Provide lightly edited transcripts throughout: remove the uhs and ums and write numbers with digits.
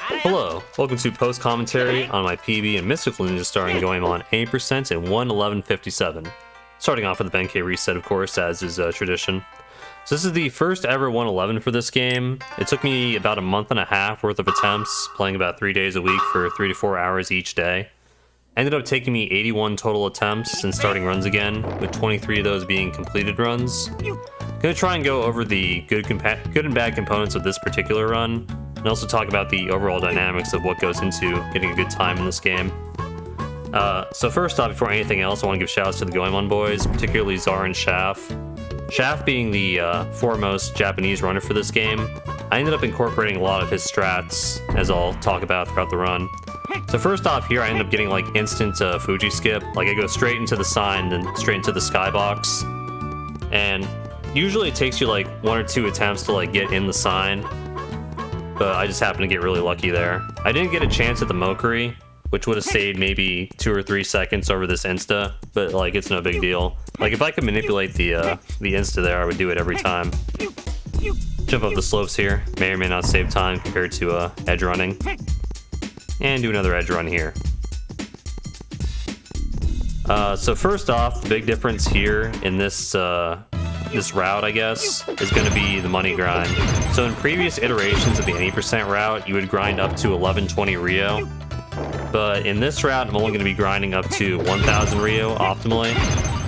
Hello, welcome to Post Commentary on my PB and Mystical Ninja starring Goemon 8% and 11157. Starting off with the Benkei reset, of course, as is tradition. So this is the first ever 111 for this game. It took me about a month and a half worth of attempts, playing about 3 days a week for 3 to 4 hours each day. Ended up taking me 81 total attempts and starting runs again, with 23 of those being completed runs. Gonna try and go over the good and bad components of this particular run, and also talk about the overall dynamics of what goes into getting a good time in this game. So first off, before anything else, I want to give shoutouts to the Goemon boys, particularly Zar and Shaf. Shaf being the foremost Japanese runner for this game, I ended up incorporating a lot of his strats, as I'll talk about throughout the run. So first off here, I ended up getting like instant Fuji skip. Like I go straight into the sign, then straight into the skybox. And usually it takes you like 1 or 2 attempts to like get in the sign, but I just happened to get really lucky there. I didn't get a chance at the Mokuri, which would have saved maybe 2 or 3 seconds over this insta, but like it's no big deal. Like if I could manipulate the insta there, I would do it every time. Jump up the slopes here, may or may not save time compared to edge running. And do another edge run here. So first off, the big difference here in this route, I guess, is going to be the money grind. So in previous iterations of the 80% route, you would grind up to 1120 Rio. But in this route, I'm only going to be grinding up to 1000 Rio optimally.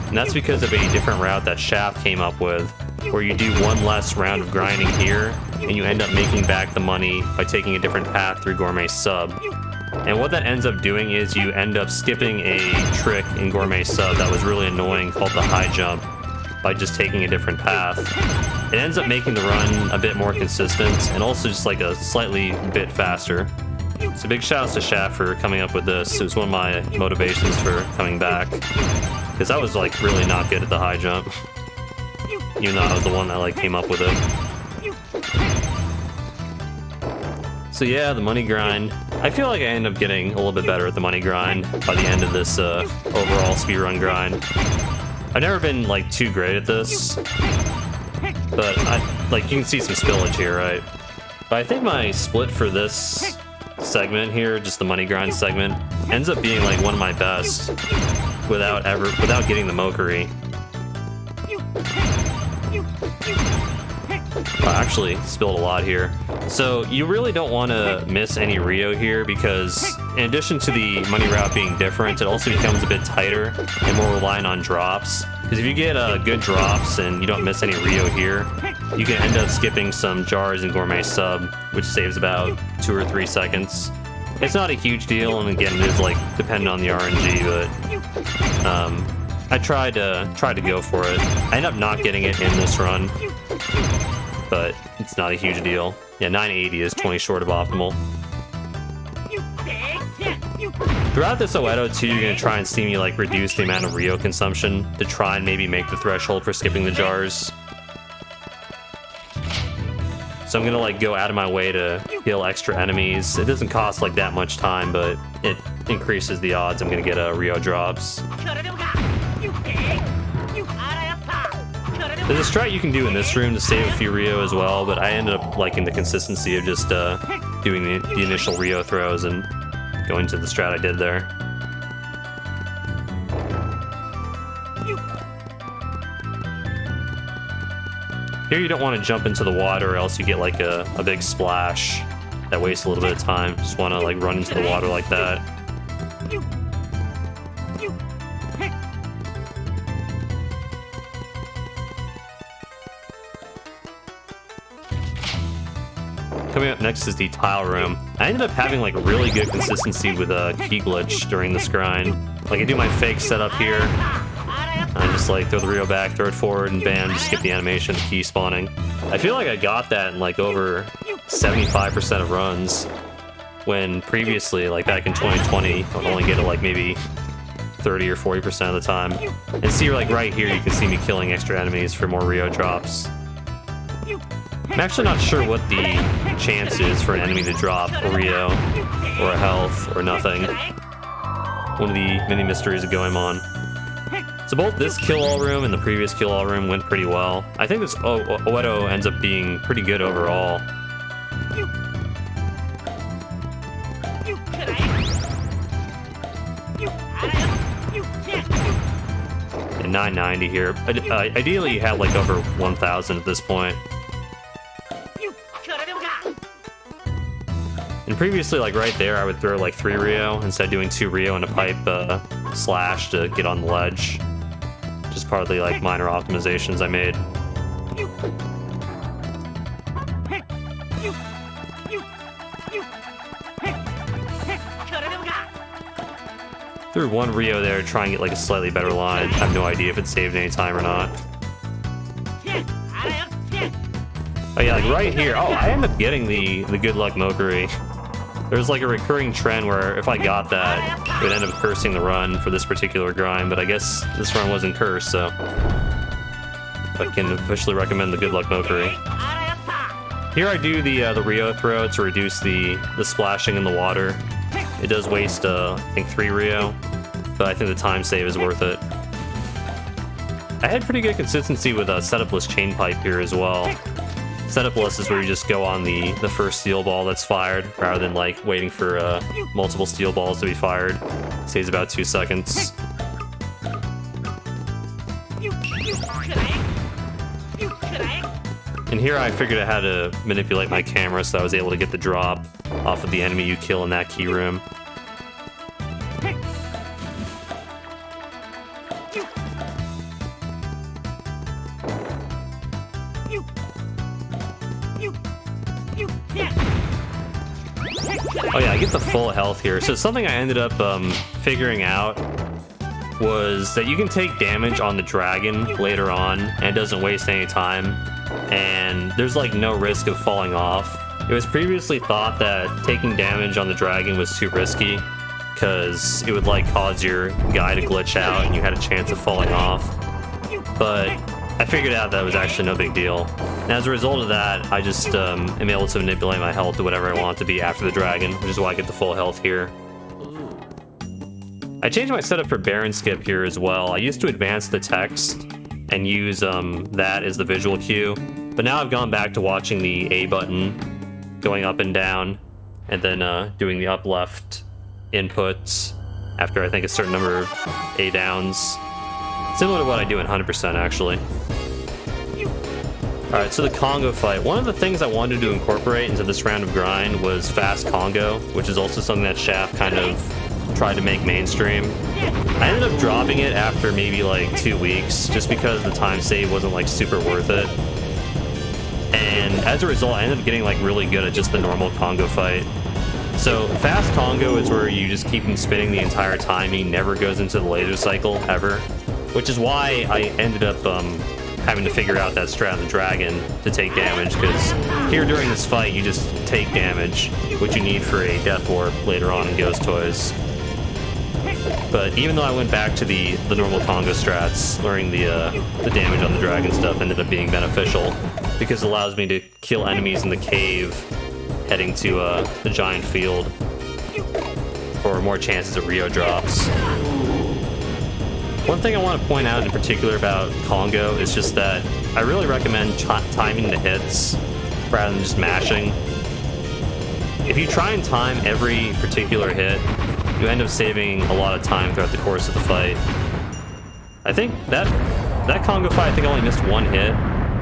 And that's because of a different route that Shaft came up with, where you do 1 less round of grinding here, and you end up making back the money by taking a different path through Gourmet Sub. And what that ends up doing is you end up skipping a trick in Gourmet Sub that was really annoying called the high jump by just taking a different path. It ends up making the run a bit more consistent and also just like a slightly bit faster. So big shout outs to Shaft for coming up with this. It was one of my motivations for coming back, because I was like really not good at the high jump, even though I was the one that like came up with it. So yeah, the money grind. I feel like I end up getting a little bit better at the money grind by the end of this overall speedrun grind. I've never been like too great at this, but you can see some spillage here, right? But I think my split for this segment here, just the money grind segment, ends up being like one of my best without getting the Mokuri. I actually spilled a lot here. So you really don't want to miss any Rio here, because in addition to the money route being different, it also becomes a bit tighter and more reliant on drops. Because if you get good drops and you don't miss any Rio here, you can end up skipping some jars in Gourmet Sub, which saves about 2 or 3 seconds. It's not a huge deal, and again, it is like dependent on the RNG, but I tried to go for it. I ended up not getting it in this run, but it's not a huge deal. Yeah, 980 is 20 short of optimal. Throughout this Oedo too, you're going to try and see me like reduce the amount of Rio consumption to try and maybe make the threshold for skipping the jars. So I'm going to like go out of my way to kill extra enemies. It doesn't cost like that much time, but it increases the odds I'm going to get Rio drops. There's a strat you can do in this room to save a few Rio as well, but I ended up liking the consistency of just doing the initial Rio throws and going to the strat I did there. Here you don't want to jump into the water, or else you get like a big splash that wastes a little bit of time. Just want to like run into the water like that. Coming up next is the tile room. I ended up having like really good consistency with a key glitch during this grind. Like I do my fake setup here. I just like throw the Rio back, throw it forward, and bam, just skip the animation, the key spawning. I feel like I got that in like over 75% of runs, when previously, like back in 2020, I would only get it like maybe 30 or 40% of the time. And see, like right here, you can see me killing extra enemies for more Rio drops. I'm actually not sure what the chance is for an enemy to drop a Rio, or a health, or nothing. One of the many mysteries of Goemon. So both this kill-all room and the previous kill-all room went pretty well. I think this Oedo ends up being pretty good overall. 990 here. Ideally, you have like over 1,000 at this point. And previously, like right there, I would throw like 3 Rio instead of doing 2 Rio and a pipe slash to get on the ledge. Just part of the like minor optimizations I made. Threw 1 Rio there to try and get like a slightly better line. I have no idea if it saved any time or not. Oh yeah, like right here. Oh, I end up getting the good luck Mokuri. There's like a recurring trend where if I got that, it would end up cursing the run for this particular grind, but I guess this run wasn't cursed, so I can officially recommend the good luck Mokuri. Here I do the Rio throw to reduce the splashing in the water. It does waste, I think, 3 Rio, but I think the time save is worth it. I had pretty good consistency with a setupless chain pipe here as well. Setupless is where you just go on the first steel ball that's fired, rather than like waiting for multiple steel balls to be fired. It saves about 2 seconds. And here I figured out how to manipulate my camera so I was able to get the drop off of the enemy you kill in that key room. Oh yeah, I get the full health here. So something I ended up figuring out was that you can take damage on the dragon later on, and it doesn't waste any time. And there's like no risk of falling off. It was previously thought that taking damage on the dragon was too risky, because it would like cause your guy to glitch out and you had a chance of falling off. But I figured out that was actually no big deal. And as a result of that, I just am able to manipulate my health to whatever I want it to be after the dragon, which is why I get the full health here. I changed my setup for Baron Skip here as well. I used to advance the text and use that as the visual cue, but now I've gone back to watching the A button, going up and down, and then doing the up left inputs after I think a certain number of A downs. Similar to what I do in 100% actually. Alright, so the Congo fight. One of the things I wanted to incorporate into this round of grind was fast Congo, which is also something that Shaft kind of tried to make mainstream. I ended up dropping it after maybe like 2 weeks, just because the time save wasn't like super worth it. And as a result, I ended up getting like really good at just the normal Congo fight. So fast Congo is where you just keep him spinning the entire time. He never goes into the laser cycle ever, which is why I ended up having to figure out that strat on the dragon to take damage, because here during this fight you just take damage, which you need for a death warp later on in Ghost Toys. But even though I went back to the normal Congo strats, learning the damage on the dragon stuff ended up being beneficial, because it allows me to kill enemies in the cave heading to the giant field for more chances of Rio drops. One thing I want to point out in particular about Congo is just that I really recommend timing the hits rather than just mashing. If you try and time every particular hit, you end up saving a lot of time throughout the course of the fight. I think that Congo fight, I think I only missed 1 hit,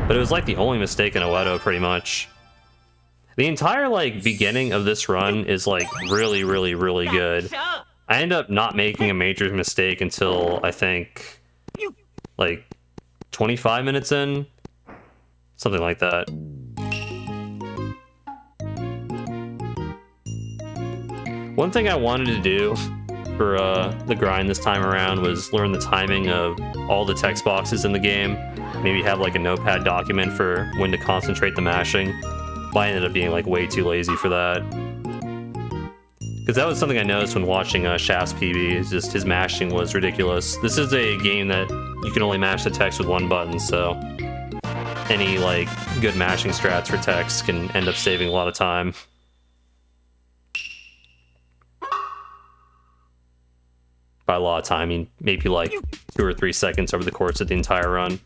but it was like the only mistake in Oedo pretty much. The entire like beginning of this run is like really, really, really good. I end up not making a major mistake until I think like 25 minutes in, something like that. One thing I wanted to do for the grind this time around was learn the timing of all the text boxes in the game. Maybe have like a notepad document for when to concentrate the mashing. But I ended up being like way too lazy for that. Because that was something I noticed when watching Shaft's PB, is just his mashing was ridiculous. This is a game that you can only mash the text with 1 button, so any like good mashing strats for text can end up saving a lot of time. By a lot of time, I mean maybe like 2 or 3 seconds over the course of the entire run.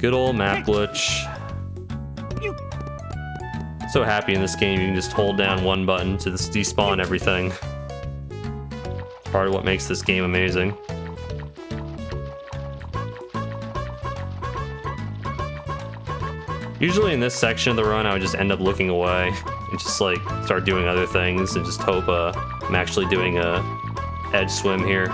Good old map glitch. So happy in this game you can just hold down one button to despawn everything. Part of what makes this game amazing. Usually in this section of the run, I would just end up looking away and just like start doing other things and just hope I'm actually doing a edge swim here.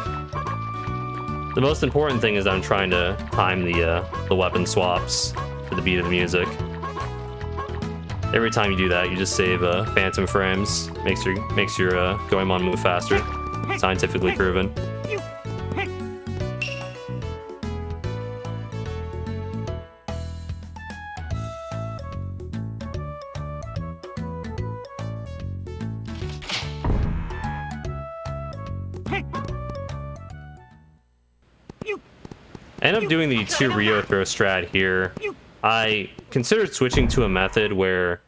The most important thing is I'm trying to time the weapon swaps to the beat of the music. Every time you do that, you just save phantom frames. Makes your Goemon move faster. Scientifically proven. I end up doing the 2 Rio throw strat here. I considered switching to a method where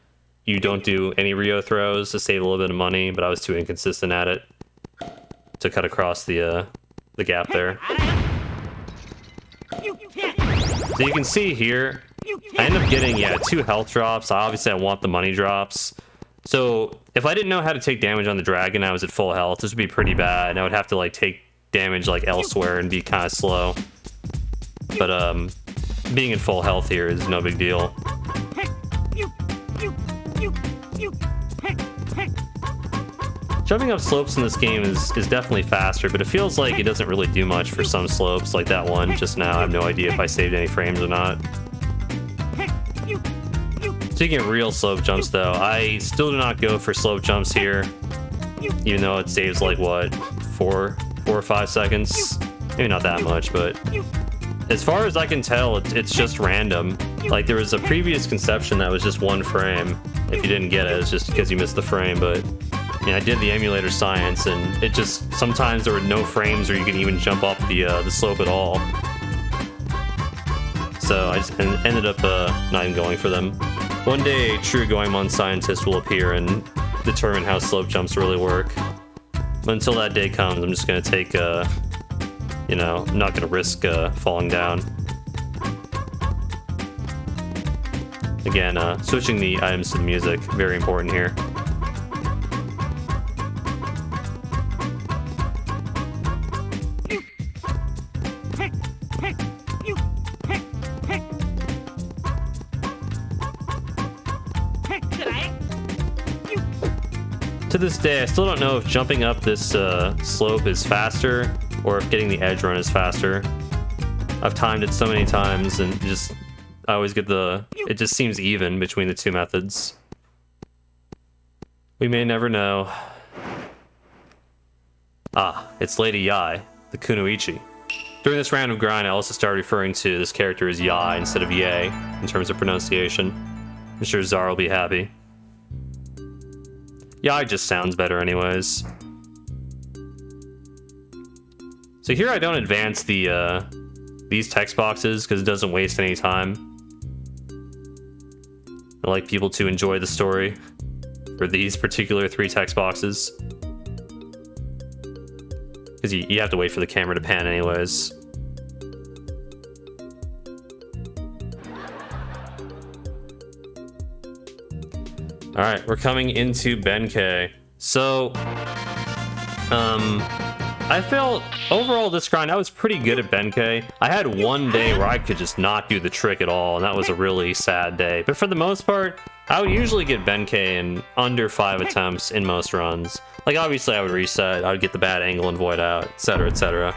you don't do any Rio throws to save a little bit of money, but I was too inconsistent at it to cut across the gap there. So you can see here, I end up getting, 2 health drops. Obviously, I want the money drops. So if I didn't know how to take damage on the dragon, I was at full health. This would be pretty bad, and I would have to like take damage like elsewhere and be kind of slow. But being in full health here is no big deal. Jumping up slopes in this game is definitely faster, but it feels like it doesn't really do much for some slopes, like that one just now. I have no idea if I saved any frames or not. Speaking of real slope jumps though, I still do not go for slope jumps here, even though it saves like what, 4 or 5 seconds? Maybe not that much, but as far as I can tell, it's just random. Like there was a previous conception that was just 1 frame. If you didn't get it, it's just because you missed the frame, but I did the emulator science, and it just, sometimes there were no frames or you can even jump up the slope at all. So I just ended up not even going for them. One day, a true Goemon scientist will appear and determine how slope jumps really work. But until that day comes, I'm just going to take, I'm not going to risk falling down. Again, switching the items to the music, very important here. To this day, I still don't know if jumping up this slope is faster or if getting the edge run is faster. I've timed it so many times and I always get it just seems even between the 2 methods. We may never know. Ah, it's Lady Yai, the Kunoichi. During this round of grind, I also started referring to this character as Yai instead of Ye in terms of pronunciation. I'm sure Zara will be happy. Yai just sounds better anyways. So here I don't advance these text boxes because it doesn't waste any time. I like people to enjoy the story for these particular 3 text boxes. Because you have to wait for the camera to pan anyways. Alright, we're coming into Benkei. So, I felt overall this grind, I was pretty good at Benkei. I had one day where I could just not do the trick at all, and that was a really sad day. But for the most part, I would usually get Benkei in under 5 attempts in most runs. Like obviously I would reset, I would get the bad angle and void out, etc, etc.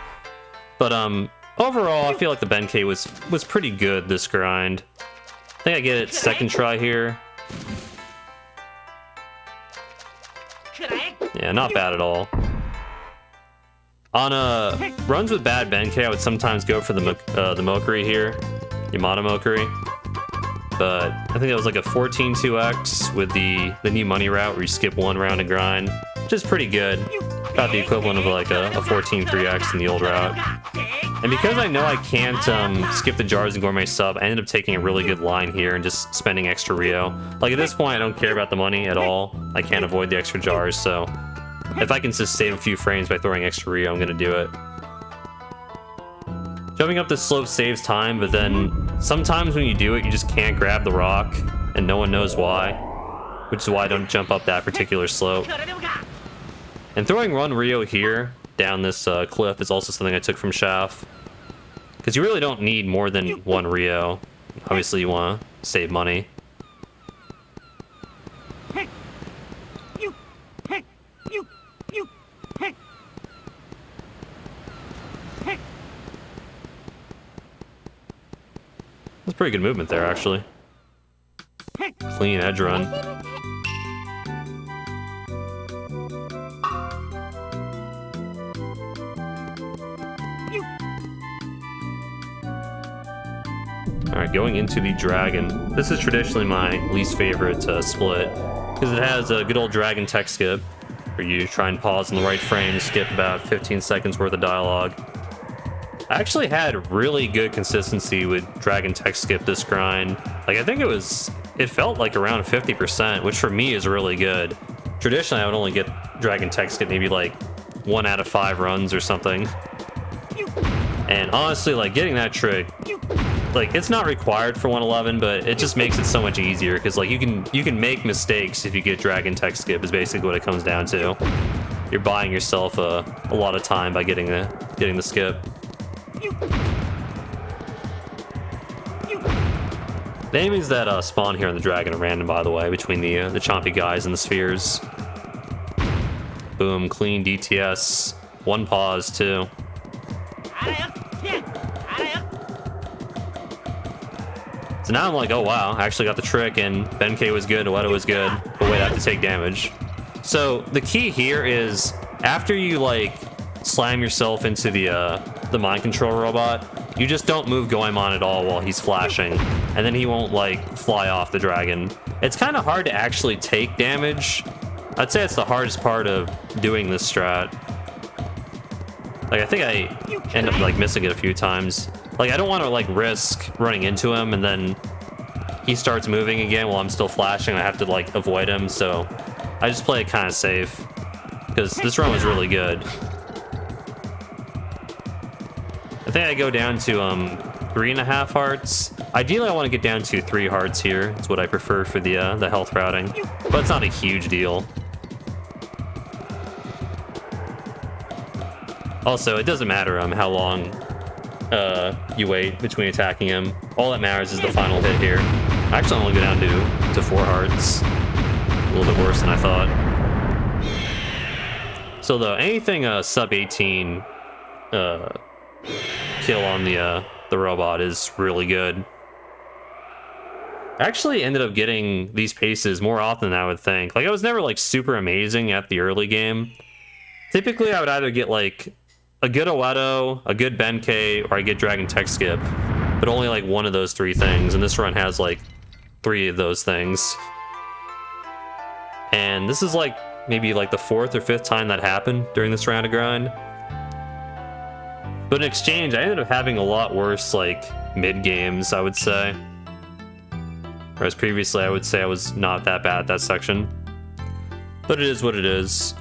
But overall, I feel like the Benkei was pretty good this grind. I think I get it second try here. Yeah, not bad at all. On runs with bad Benkei, I would sometimes go for the Mokuri here, Yamada Mokuri. But I think that was like a 14-2x with the new money route where you skip 1 round and grind, which is pretty good. About the equivalent of like a 14-3x in the old route. And because I know I can't skip the jars and gourmet sub, I ended up taking a really good line here and just spending extra Rio. Like at this point, I don't care about the money at all. I can't avoid the extra jars, so if I can just save a few frames by throwing extra Rio, I'm gonna do it. Jumping up this slope saves time, but then sometimes when you do it, you just can't grab the rock, and no one knows why, which is why I don't jump up that particular slope. And throwing one Rio here down this cliff is also something I took from Shaft, because you really don't need more than one Rio. Obviously, you want to save money. That's pretty good movement there, actually. Clean edge run. Alright, going into the dragon. This is traditionally my least favorite split, because it has a good old dragon tech skip, where you try and pause in the right frame, skip about 15 seconds worth of dialogue. I actually had really good consistency with dragon tech skip this grind. Like, I think it felt like around 50%, which for me is really good. Traditionally, I would only get dragon tech skip maybe like 1 out of 5 runs or something. And honestly, like, getting that trick, like, it's not required for 111, but it just makes it so much easier, because like you can make mistakes if you get dragon tech skip is basically what it comes down to. You're buying yourself a lot of time by getting the skip. The enemies that spawn here on the dragon are random, by the way, between the chompy guys and the spheres. Boom, clean DTS. One pause too. So now I'm like, oh wow, I actually got the trick, and Benkei was good, Ueda was good, but wait, I have to take damage. So the key here is, after you like slam yourself into the mind control robot, you just don't move Goemon at all while he's flashing, and then he won't like fly off the dragon. It's kind of hard to actually take damage. I'd say it's the hardest part of doing this strat. Like, I think I end up like missing it a few times. Like, I don't want to like risk running into him and then he starts moving again while I'm still flashing. I have to like avoid him, so I just play it kind of safe, because this run was really good. I think I go down to 3.5 hearts. Ideally, I want to get down to 3 hearts here. It's what I prefer for the health routing, but it's not a huge deal. Also, it doesn't matter how long you wait between attacking him. All that matters is the final hit here. I actually only go down to 4 hearts. A little bit worse than I thought. So though, anything sub 18 kill on the robot is really good. I actually ended up getting these paces more often than I would think. Like, I was never like super amazing at the early game. Typically, I would either get like a good Ueda, a good Benkei, or I get dragon tech skip, but only like one of those 3 things, and this run has like 3 of those things. And this is like maybe like the 4th or 5th time that happened during this round of grind. But in exchange, I ended up having a lot worse like mid games, I would say. Whereas previously, I would say I was not that bad at that section. But it is what it is.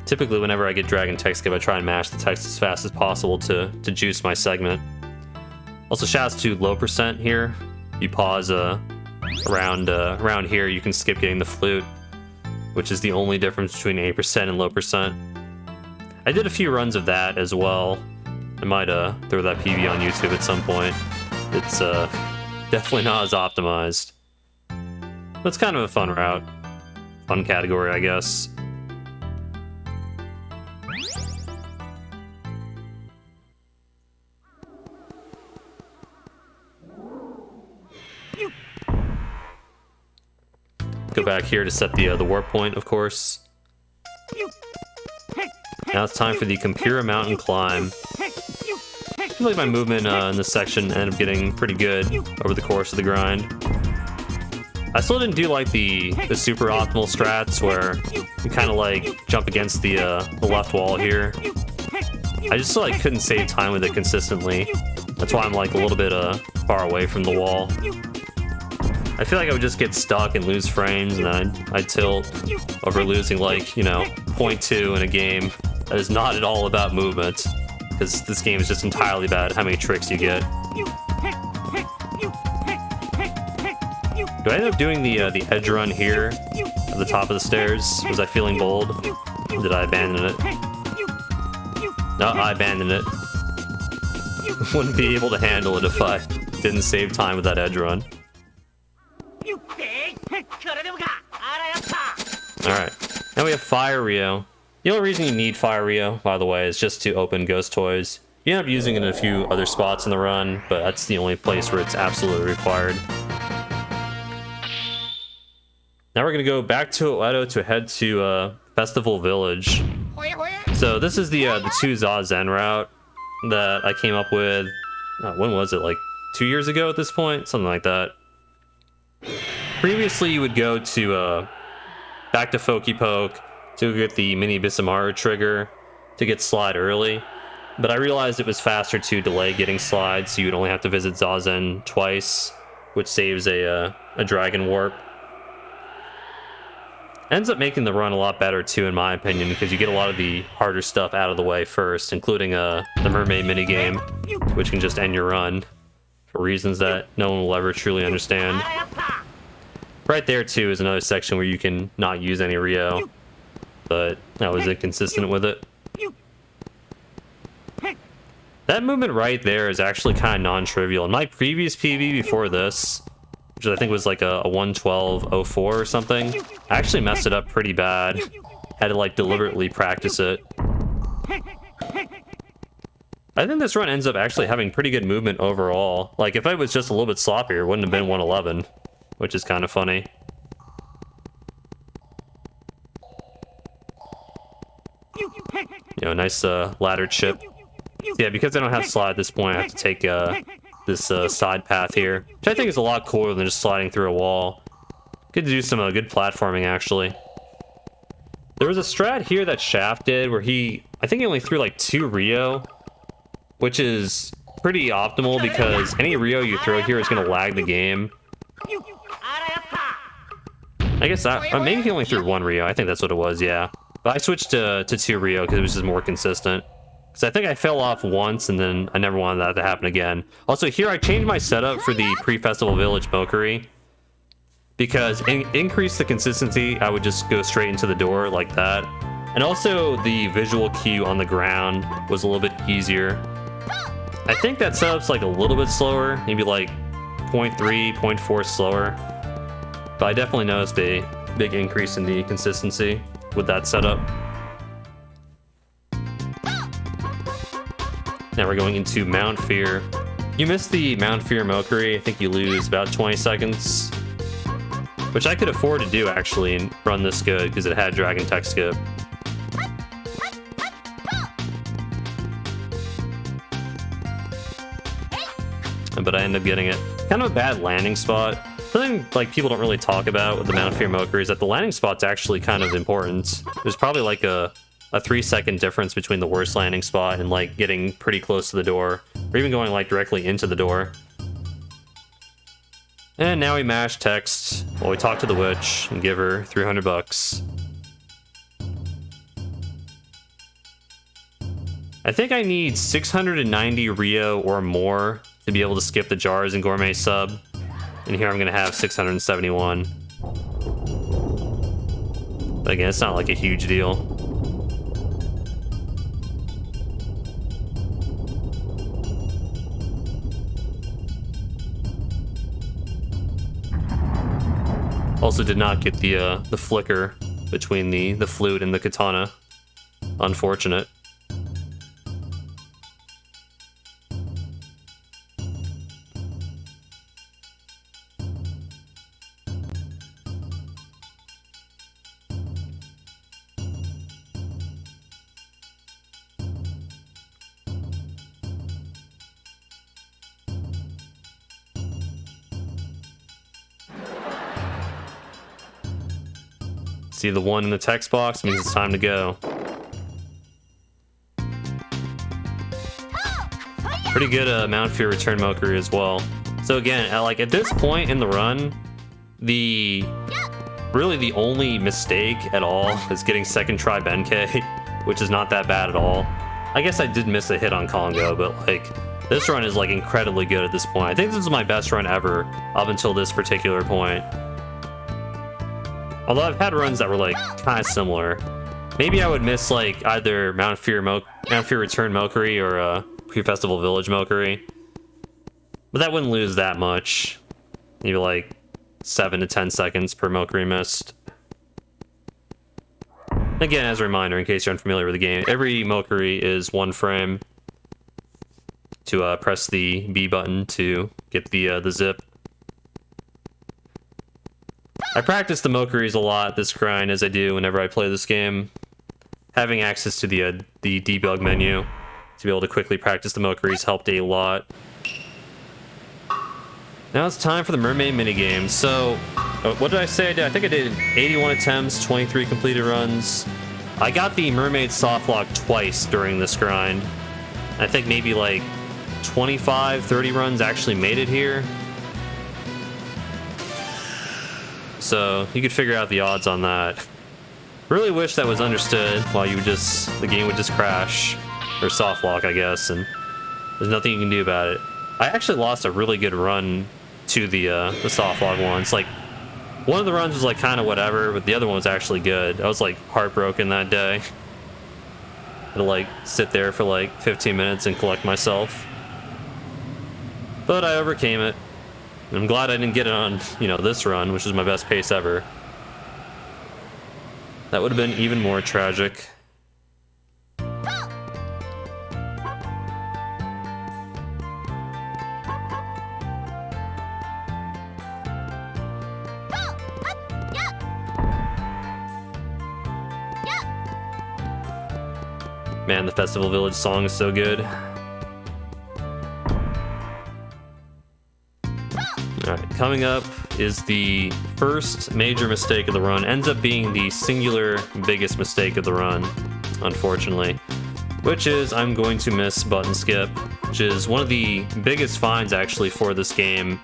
Typically, whenever I get dragon tech skip, I try and mash the text as fast as possible to juice my segment. Also, shouts to low percent here. You pause around here, you can skip getting the flute, which is the only difference between 8% and low percent. I did a few runs of that as well. I might throw that PB on YouTube at some point. It's definitely not as optimized, but it's kind of a fun route, fun category, I guess. Go back here to set the warp point, of course. Now it's time for the Compura Mountain climb. I feel like my movement in this section ended up getting pretty good over the course of the grind. I still didn't do like the super optimal strats where you kind of like jump against the left wall here. I just like couldn't save time with it consistently. That's why I'm like a little bit far away from the wall. I feel like I would just get stuck and lose frames, and then I'd tilt over losing like, you know, 0.2 in a game that is not at all about movement, because this game is just entirely about how many tricks you get. Do I end up doing the edge run here at the top of the stairs? Was I feeling bold? Or did I abandon it? No, I abandoned it. Wouldn't be able to handle it if I didn't save time with that edge run. Alright, now we have Fire Rio. The only reason you need Fire Rio, by the way, is just to open Ghost Toys. You end up using it in a few other spots in the run, but that's the only place where it's absolutely required. Now we're going to go back to Oedo to head to Festival Village. So this is the 2 Zazen route that I came up with, when was it, like 2 years ago at this point? Something like that. Previously you would go to back to Foky Poke to get the mini Bisamaru trigger to get slide early, but I realized it was faster to delay getting slide, so you would only have to visit Zazen twice, which saves a dragon warp. Ends up making the run a lot better too, in my opinion, because you get a lot of the harder stuff out of the way first, including the mermaid minigame, which can just end your run for reasons that no one will ever truly understand. Right there too is another section where you can not use any Rio, but I was inconsistent with it. That movement right there is actually kind of non-trivial. In my previous PB before this, which I think was like a 112.04 or something, I actually messed it up pretty bad. Had to like deliberately practice it. I think this run ends up actually having pretty good movement overall. Like if I was just a little bit sloppier, it wouldn't have been 111, which is kind of funny. You know, nice ladder chip. Yeah, because I don't have slide at this point, I have to take this side path here, which I think is a lot cooler than just sliding through a wall. Good to do some good platforming, actually. There was a strat here that Shaft did where I think he only threw like 2 Rio, which is pretty optimal because any Rio you throw here is going to lag the game. I guess maybe he only threw 1 Rio. I think that's what it was, yeah. But I switched to 2 Rio because it was just more consistent. Because I think I fell off once, and then I never wanted that to happen again. Also, here I changed my setup for the pre-Festival Village Mokery. Because increase the consistency, I would just go straight into the door like that. And also, the visual cue on the ground was a little bit easier. I think that setup's like a little bit slower, maybe like 0.3, 0.4 slower. But I definitely noticed a big increase in the consistency with that setup. Now we're going into Mount Fear. You missed the Mount Fear Mokery, I think you lose about 20 seconds. Which I could afford to do, actually, and run this good, because it had Dragon Tech Skip. But I ended up getting it. Kind of a bad landing spot. Something like people don't really talk about with the Mount Fear Mokery is that the landing spot's actually kind of important. There's probably like a 3-second difference between the worst landing spot and like getting pretty close to the door, or even going like directly into the door. And now we mash text while we talk to the witch and give her 300 bucks. I think I need 690 Rio or more to be able to skip the jars in Gourmet Sub. And here I'm going to have 671. But again, it's not like a huge deal. Also did not get the flicker between the flute and the katana. Unfortunate. See the 1 in the text box means it's time to go. Pretty good Mount Fear return Mokuri as well. So again, at this point in the run, really the only mistake at all is getting second try Benkei, which is not that bad at all. I guess I did miss a hit on Congo, but like this run is like incredibly good at this point. I think this is my best run ever up until this particular point. Although I've had runs that were like kind of similar. Maybe I would miss like either Mount Fear return Mokuri or Pre-Festival Village Mokuri. But that wouldn't lose that much. Maybe like 7 to 10 seconds per Mokuri missed. Again, as a reminder, in case you're unfamiliar with the game, every Mokuri is 1 frame to press the B button to get the zip. I practice the Mokuris a lot this grind, as I do whenever I play this game. Having access to the debug menu to be able to quickly practice the Mokuris helped a lot. Now it's time for the mermaid minigame. So, what did I say I did? I think I did 81 attempts, 23 completed runs. I got the mermaid soft lock twice during this grind. I think maybe like 25, 30 runs actually made it here. So, you could figure out the odds on that. Really wish that was understood while the game would just crash. Or soft lock, I guess, and there's nothing you can do about it. I actually lost a really good run to the soft lock once. Like, one of the runs was like kind of whatever, but the other one was actually good. I was like heartbroken that day. Had to like sit there for like 15 minutes and collect myself. But I overcame it. I'm glad I didn't get it on, this run, which is my best pace ever. That would have been even more tragic. Man, the Festival Village song is so good. Alright, coming up is the first major mistake of the run. Ends up being the singular biggest mistake of the run, unfortunately. Which is I'm going to miss button skip, which is one of the biggest fines actually for this game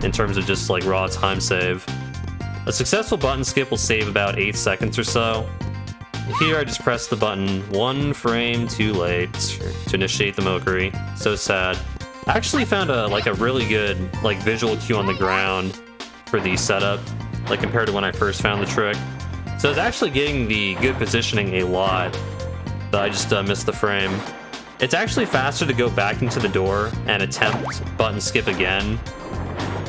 in terms of just like raw time save. A successful button skip will save about 8 seconds or so. Here I just pressed the button 1 frame too late to initiate the Mokuri. So sad. I actually found a really good visual cue on the ground for the setup, compared to when I first found the trick. So I was actually getting the good positioning a lot, but I just missed the frame. It's actually faster to go back into the door and attempt button skip again.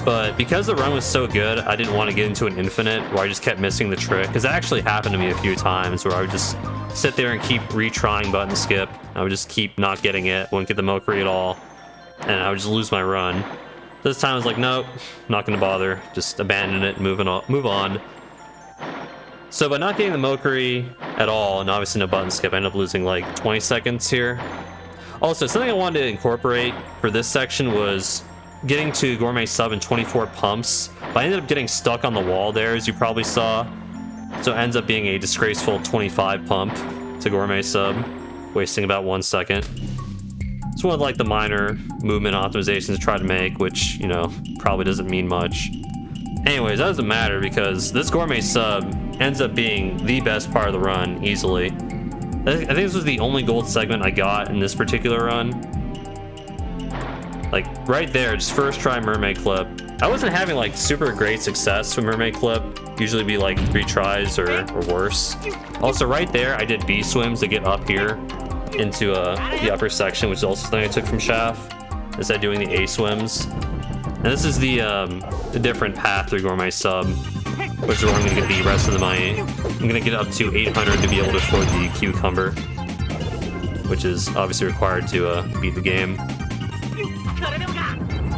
But because the run was so good, I didn't want to get into an infinite where I just kept missing the trick, because that actually happened to me a few times where I would just sit there and keep retrying button skip. I would just keep not getting it, wouldn't get the Mokuri at all, and I would just lose my run. This time I was like, nope, not going to bother, just abandon it and move on. So by not getting the Mokuri at all, and obviously no button skip, I ended up losing like 20 seconds here. Also, something I wanted to incorporate for this section was getting to Gourmet Sub in 24 pumps, but I ended up getting stuck on the wall there, as you probably saw. So it ends up being a disgraceful 25 pump to Gourmet Sub, wasting about 1 second. It's one of the minor movement optimizations to try to make, which, probably doesn't mean much. Anyways, that doesn't matter because this Gourmet Sub ends up being the best part of the run, easily. I think this was the only gold segment I got in this particular run. Right there, just first try mermaid clip. I wasn't having super great success with mermaid clip. Usually be 3 tries or worse. Also right there, I did B swims to get up here into the upper section, which is also something I took from Shaft, instead of doing the A swims. And this is the different path through Gourmet Sub, which is where I'm going to get the rest of the money. I'm going to get up to 800 to be able to afford the cucumber, which is obviously required to beat the game.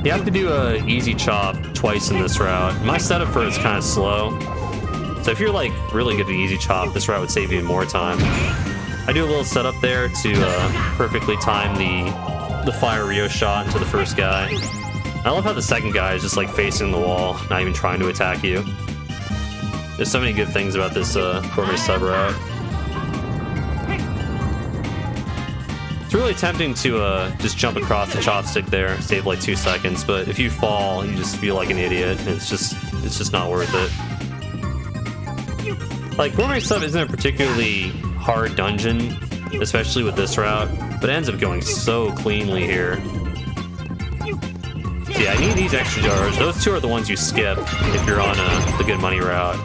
You have to do a easy chop twice in this route. My setup for it is kind of slow, so if you're really good at easy chop, this route would save you even more time. I do a little setup there to perfectly time the fire Rio shot into the first guy. I love how the second guy is just facing the wall, not even trying to attack you. There's so many good things about this gourmet sub route. It's really tempting to just jump across the chopstick there, save like 2 seconds, but if you fall, you just feel like an idiot, and it's just not worth it. Like, gourmet sub isn't a particularly hard dungeon, especially with this route, but it ends up going so cleanly here. So yeah, I need these extra jars. Those two are the ones you skip if you're on the good money route.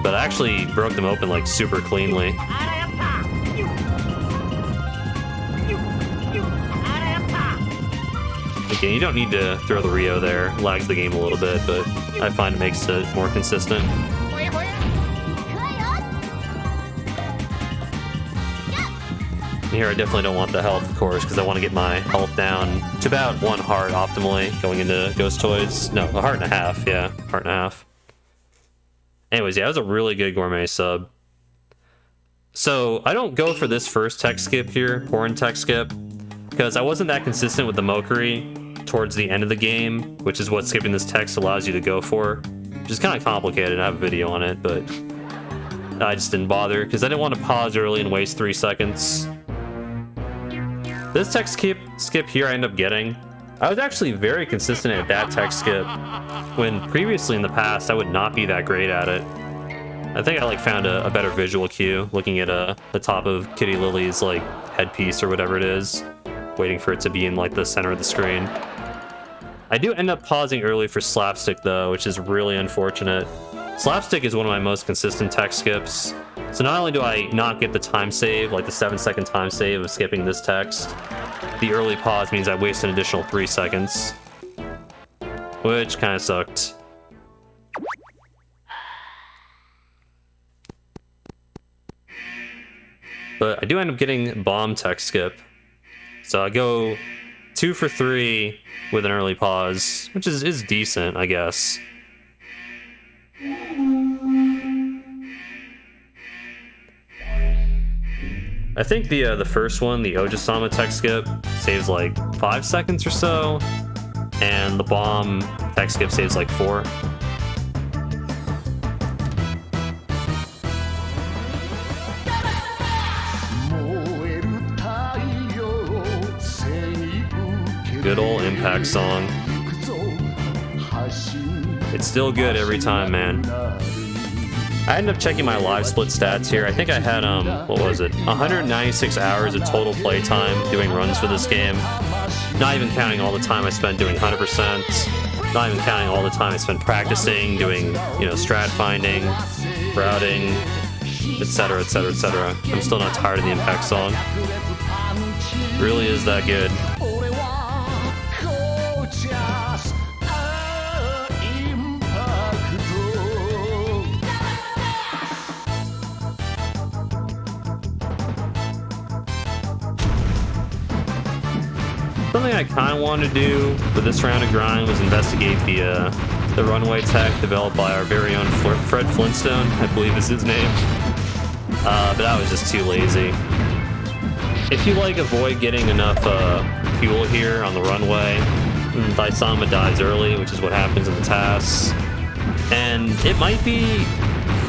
But I actually broke them open like super cleanly. Again, you don't need to throw the Rio there. It lags the game a little bit, but I find it makes it more consistent. Here I definitely don't want the health, of course, because I want to get my health down to about 1 heart optimally going into Ghost Toys. No, 1.5 hearts, yeah, 1.5 hearts. Anyways, yeah, it was a really good gourmet sub. So I don't go for this first tech skip here, porn tech skip, because I wasn't that consistent with the Mokuri towards the end of the game, which is what skipping this text allows you to go for, which is kind of complicated. I have a video on it, but I just didn't bother because I didn't want to pause early and waste 3 seconds. This tech skip here I end up getting. I was actually very consistent at that tech skip when previously in the past I would not be that great at it. I think I like found a better visual cue looking at the top of Kitty Lily's like headpiece or whatever it is, waiting for it to be in like the center of the screen. I do end up pausing early for Slapstick though, which is really unfortunate. Slapstick is one of my most consistent tech skips. So not only do I not get the time save, like the 7-second time save of skipping this text, the early pause means I waste an additional 3 seconds, which kind of sucked. But I do end up getting bomb tech skip. So I go 2 for 3 with an early pause, which is decent, I guess. I think the first one, the Ojisama tech skip, saves like 5 seconds or so, and the bomb tech skip saves like 4. Good old Impact song. It's still good every time, man. I ended up checking my live split stats here. I think I had, what was it? 196 hours of total playtime doing runs for this game. Not even counting all the time I spent doing 100%. Not even counting all the time I spent practicing, doing, strat finding, routing, etc., etc., etc. I'm still not tired of the Impact song. It really is that good. Something I kind of wanted to do with this round of grind was investigate the runway tech developed by our very own Fred Flintstone, I believe is his name. But I was just too lazy. If you avoid getting enough fuel here on the runway, Thaisama dies early, which is what happens in the tasks. And it might be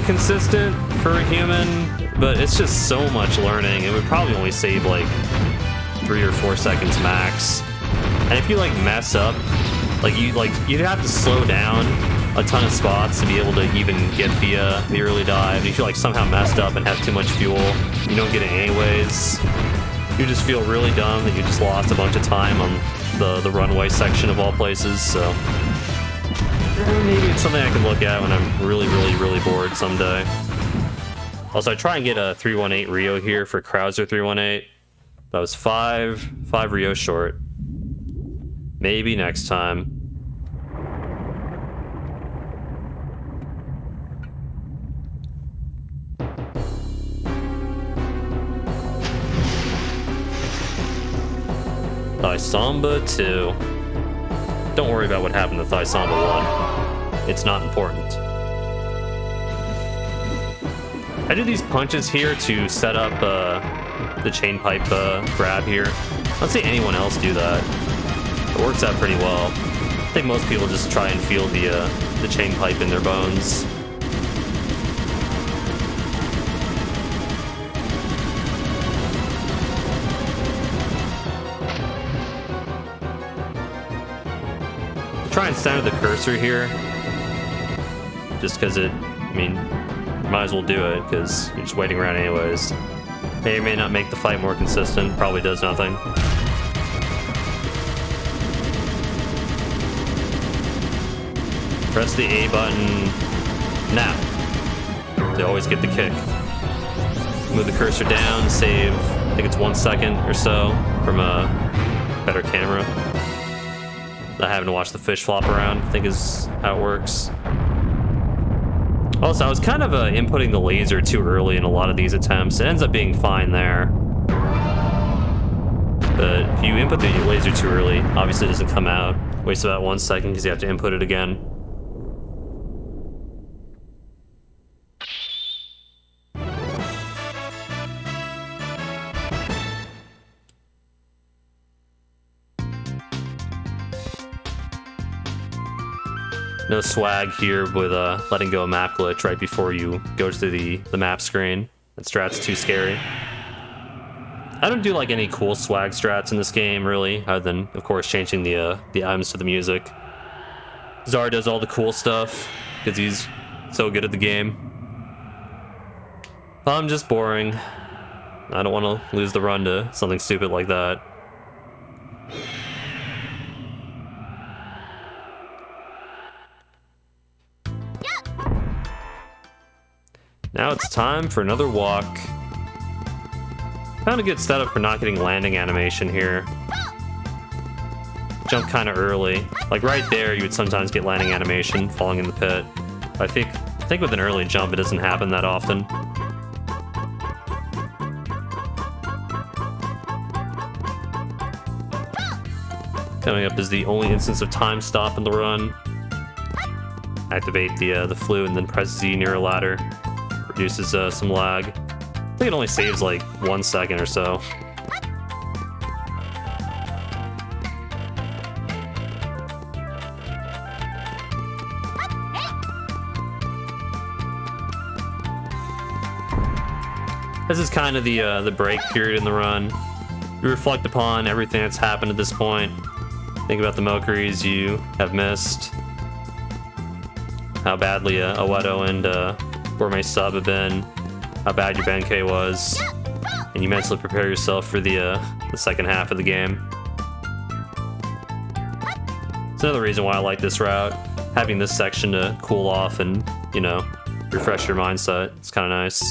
consistent for a human, but it's just so much learning. It would probably only save 3 or 4 seconds max. And if you mess up, you'd have to slow down a ton of spots to be able to even get the early dive. If you somehow messed up and have too much fuel, you don't get it anyways. You just feel really dumb that you just lost a bunch of time on the runway section of all places. So maybe it's something I can look at when I'm really, really, really bored someday. Also, I try and get a 318 Rio here for Krauser 318. That was 5 Rio short. Maybe next time. Thaisamba 2. Don't worry about what happened to Thaisamba 1. It's not important. I do these punches here to set up the chain pipe grab here. Let's see anyone else do that. It works out pretty well. I think most people just try and feel the chain pipe in their bones. Try and center the cursor here, just because I mean, might as well do it because you're just waiting around anyways. May or may not make the fight more consistent. Probably does nothing. Press the A button now to always get the kick. Move the cursor down, save, I think it's 1 second or so from a better camera. Not having to watch the fish flop around, I think is how it works. Also, I was kind of inputting the laser too early in a lot of these attempts. It ends up being fine there. But if you input the laser too early, obviously it doesn't come out. Wastes about 1 second because you have to input it again. No swag here with letting go of map glitch right before you go to the map screen. That strat's too scary. I don't do like any cool swag strats in this game really, other than of course changing the items to the music. Czar does all the cool stuff because he's so good at the game. I'm just boring. I don't want to lose the run to something stupid like that. Now it's time for another walk. Found a good setup for not getting landing animation here. Jump kind of early. Like right there, you would sometimes get landing animation falling in the pit. I think with an early jump, it doesn't happen that often. Coming up is the only instance of time stop in the run. Activate the flue and then press Z near a ladder. Reduces some lag. I think it only saves like 1 second or so. This is kind of the break period in the run. You reflect upon everything that's happened at this point. Think about the Mokeries you have missed. How badly Awedo and Gourmet Sub have been. How bad your Benkei was. And you mentally prepare yourself for the second half of the game. It's another reason why I like this route. Having this section to cool off and, you know, refresh your mindset. It's kind of nice.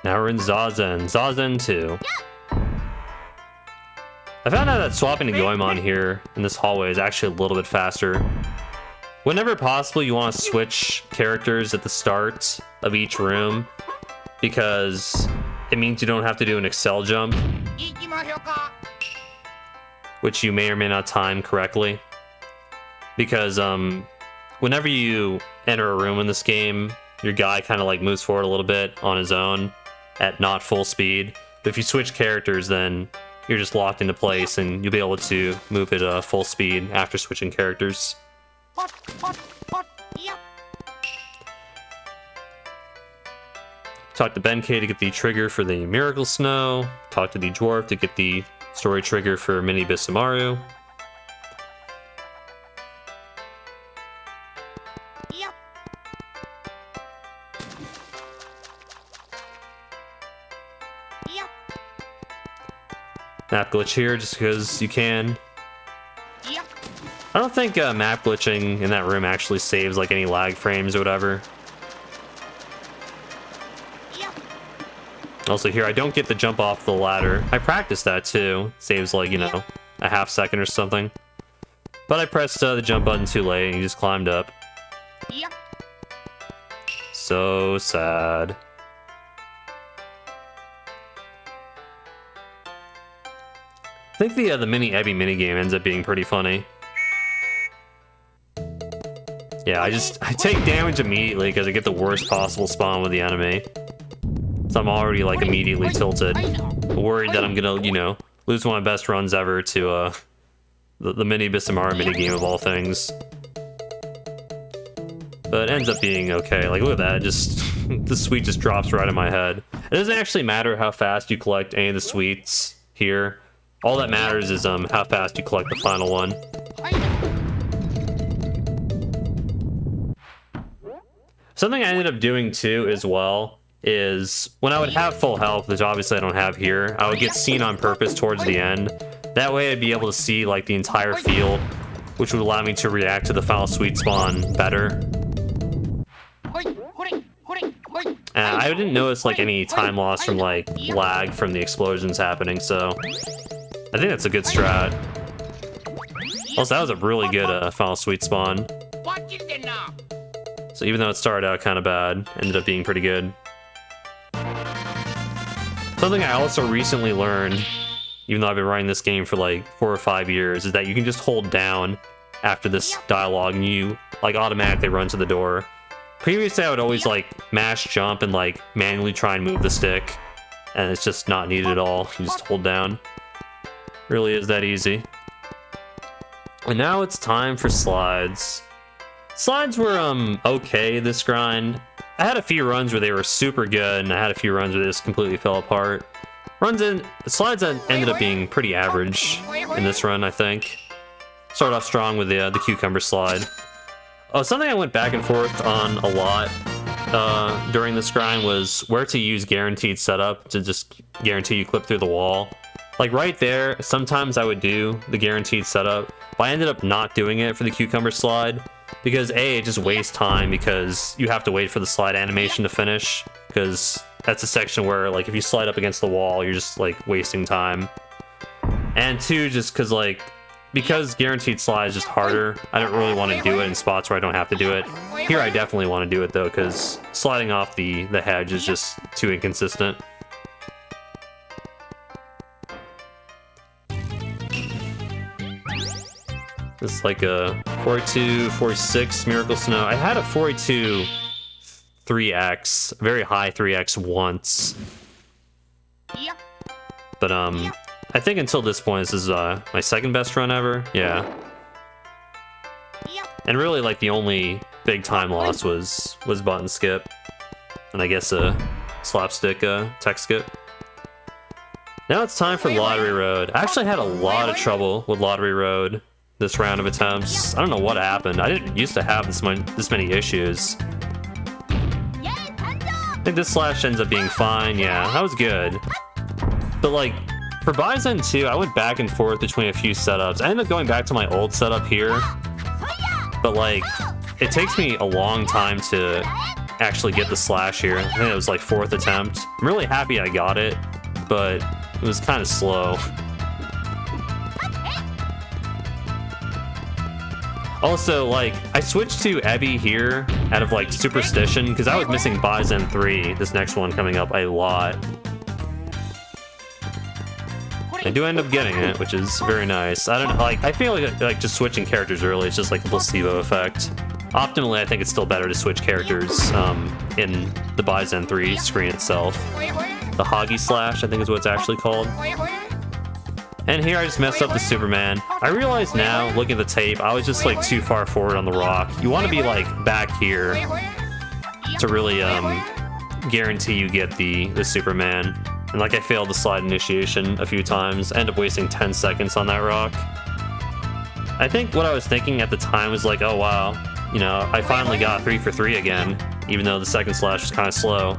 Now we're in Zazen. Zazen 2. I found out that swapping to Goemon here in this hallway is actually a little bit faster. Whenever possible, you want to switch characters at the start of each room because it means you don't have to do an Excel jump, which you may or may not time correctly. Because whenever you enter a room in this game, your guy kind of like moves forward a little bit on his own at not full speed. But if you switch characters, then you're just locked into place and you'll be able to move at full speed after switching characters. Talk to Benkei to get the trigger for the Miracle Snow. Talk to the Dwarf to get the story trigger for Mini Bisamaru. Map glitch here just because you can. I don't think map glitching in that room actually saves like any lag frames or whatever. Also here, I don't get the jump off the ladder. I practiced that too. Saves like, you know, a half second or something. But I pressed the jump button too late and he just climbed up. So sad. I think the mini Ebby minigame ends up being pretty funny. Yeah, I take damage immediately because I get the worst possible spawn with the enemy. So I'm already like immediately tilted. Worried that I'm gonna, you know, lose one of my best runs ever to the mini Bissamara minigame of all things. But it ends up being okay. Like, look at that, just the sweet just drops right in my head. It doesn't actually matter how fast you collect any of the sweets here. All that matters is how fast you collect the final one. Something I ended up doing too as well is when I would have full health, which obviously I don't have here, I would get seen on purpose towards the end. That way I'd be able to see like the entire field, which would allow me to react to the final sweet spawn better. I didn't notice like any time loss from like lag from the explosions happening, so I think that's a good strat. Also, that was a really good final sweet spawn. So even though it started out kind of bad, ended up being pretty good. Something I also recently learned, even though I've been running this game for like 4 or 5 years, is that you can just hold down after this dialogue and you like automatically run to the door. Previously I would always like mash jump and like manually try and move the stick, and it's just not needed at all. You just hold down. Really is that easy. And now it's time for slides. Slides were okay this grind. I had a few runs where they were super good, and I had a few runs where they just completely fell apart. Slides ended up being pretty average in this run, I think. Started off strong with the cucumber slide. Oh, something I went back and forth on a lot during this grind was where to use guaranteed setup to just guarantee you clip through the wall. Like right there, sometimes I would do the guaranteed setup, but I ended up not doing it for the cucumber slide because A, it just wastes time because you have to wait for the slide animation to finish, because that's a section where like if you slide up against the wall, you're just like wasting time. And two, just because guaranteed slide is just harder, I don't really want to do it in spots where I don't have to do it. Here I definitely want to do it though, because sliding off the hedge is just too inconsistent. This is like a 42, 46 Miracle Snow. I had a 42 3x, very high 3x once. But I think until this point, this is my second best run ever. Yeah. And really, like, the only big time loss was button skip. And I guess a slapstick tech skip. Now it's time for Lottery Road. I actually had a lot of trouble with Lottery Road this round of attempts. I don't know what happened. I didn't used to have this many issues. I think this slash ends up being fine. Yeah, that was good. But like, for Bison 2, I went back and forth between a few setups. I ended up going back to my old setup here. But like, it takes me a long time to actually get the slash here. I think it was like 4th attempt. I'm really happy I got it, but it was kind of slow. Also, like, I switched to Ebby here out of, like, Superstition, because I was missing Bison 3, this next one coming up, a lot. I do end up getting it, which is very nice. I don't know, like, I feel like just switching characters early is just, like, a placebo effect. Optimally, I think it's still better to switch characters in the Bison 3 screen itself. The Hoggy Slash, I think is what it's actually called. And here I just messed up the Superman. I realize now, looking at the tape, I was just like too far forward on the rock. You want to be like back here to really guarantee you get the Superman. And like I failed the slide initiation a few times, end up wasting 10 seconds on that rock. I think what I was thinking at the time was like, oh wow, you know, I finally got 3 for 3 again, even though the second slash was kind of slow.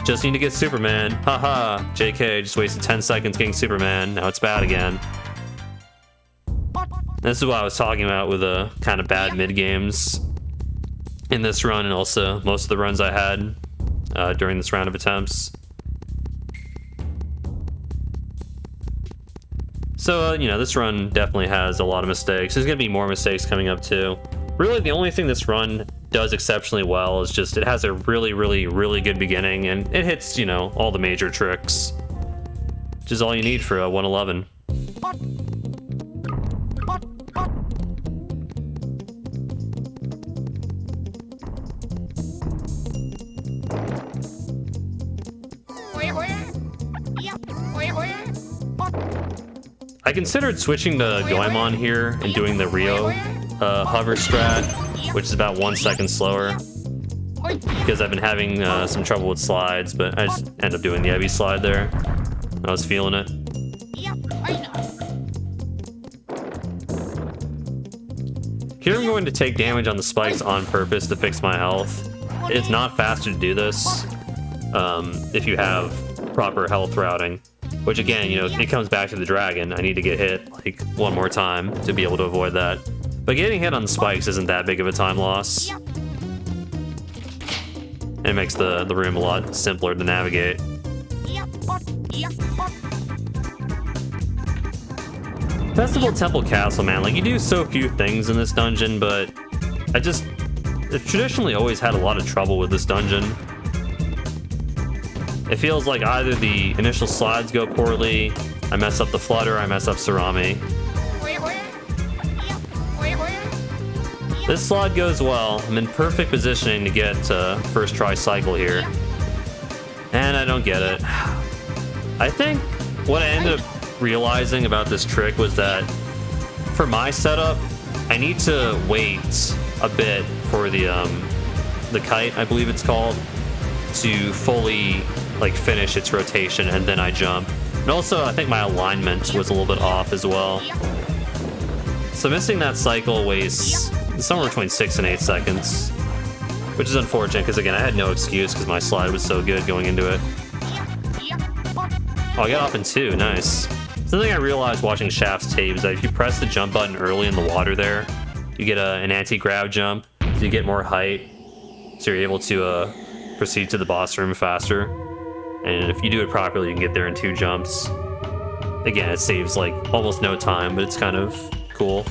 Just need to get Superman. Haha, JK, just wasted 10 seconds getting Superman. Now it's bad again. This is what I was talking about with kind of bad mid games in this run, and also most of the runs I had during this round of attempts. So, you know, this run definitely has a lot of mistakes. There's going to be more mistakes coming up too. Really, the only thing this run does exceptionally well is just it has a really, really, really good beginning, and it hits, you know, all the major tricks, which is all you need for a 111. I considered switching to Goemon here and doing the Rio hover strat, which is about 1 second slower, because I've been having some trouble with slides, but I just end up doing the heavy slide there. I was feeling it. Here I'm going to take damage on the spikes on purpose to fix my health. It's not faster to do this if you have proper health routing. Which again, you know, it comes back to the dragon. I need to get hit like one more time to be able to avoid that. But getting hit on the spikes isn't that big of a time loss. And it makes the room a lot simpler to navigate. Festival Temple Castle, man, like you do so few things in this dungeon, but I've traditionally always had a lot of trouble with this dungeon. It feels like either the initial slides go poorly, I mess up the flutter, I mess up Sarami. This slide goes well. I'm in perfect positioning to get first try cycle here. And I don't get it. I think what I ended up realizing about this trick was that for my setup, I need to wait a bit for the kite, I believe it's called, to fully like finish its rotation, and then I jump. And also I think my alignment was a little bit off as well. So missing that cycle wastes somewhere between 6 and 8 seconds, which is unfortunate because again I had no excuse because my slide was so good going into it. Oh, I got off in 2, nice. Something I realized watching Shaft's tape is that if you press the jump button early in the water there, you get an anti-grab jump, so you get more height, so you're able to proceed to the boss room faster. And if you do it properly, you can get there in 2 jumps. Again, it saves like almost no time, but it's kind of cool.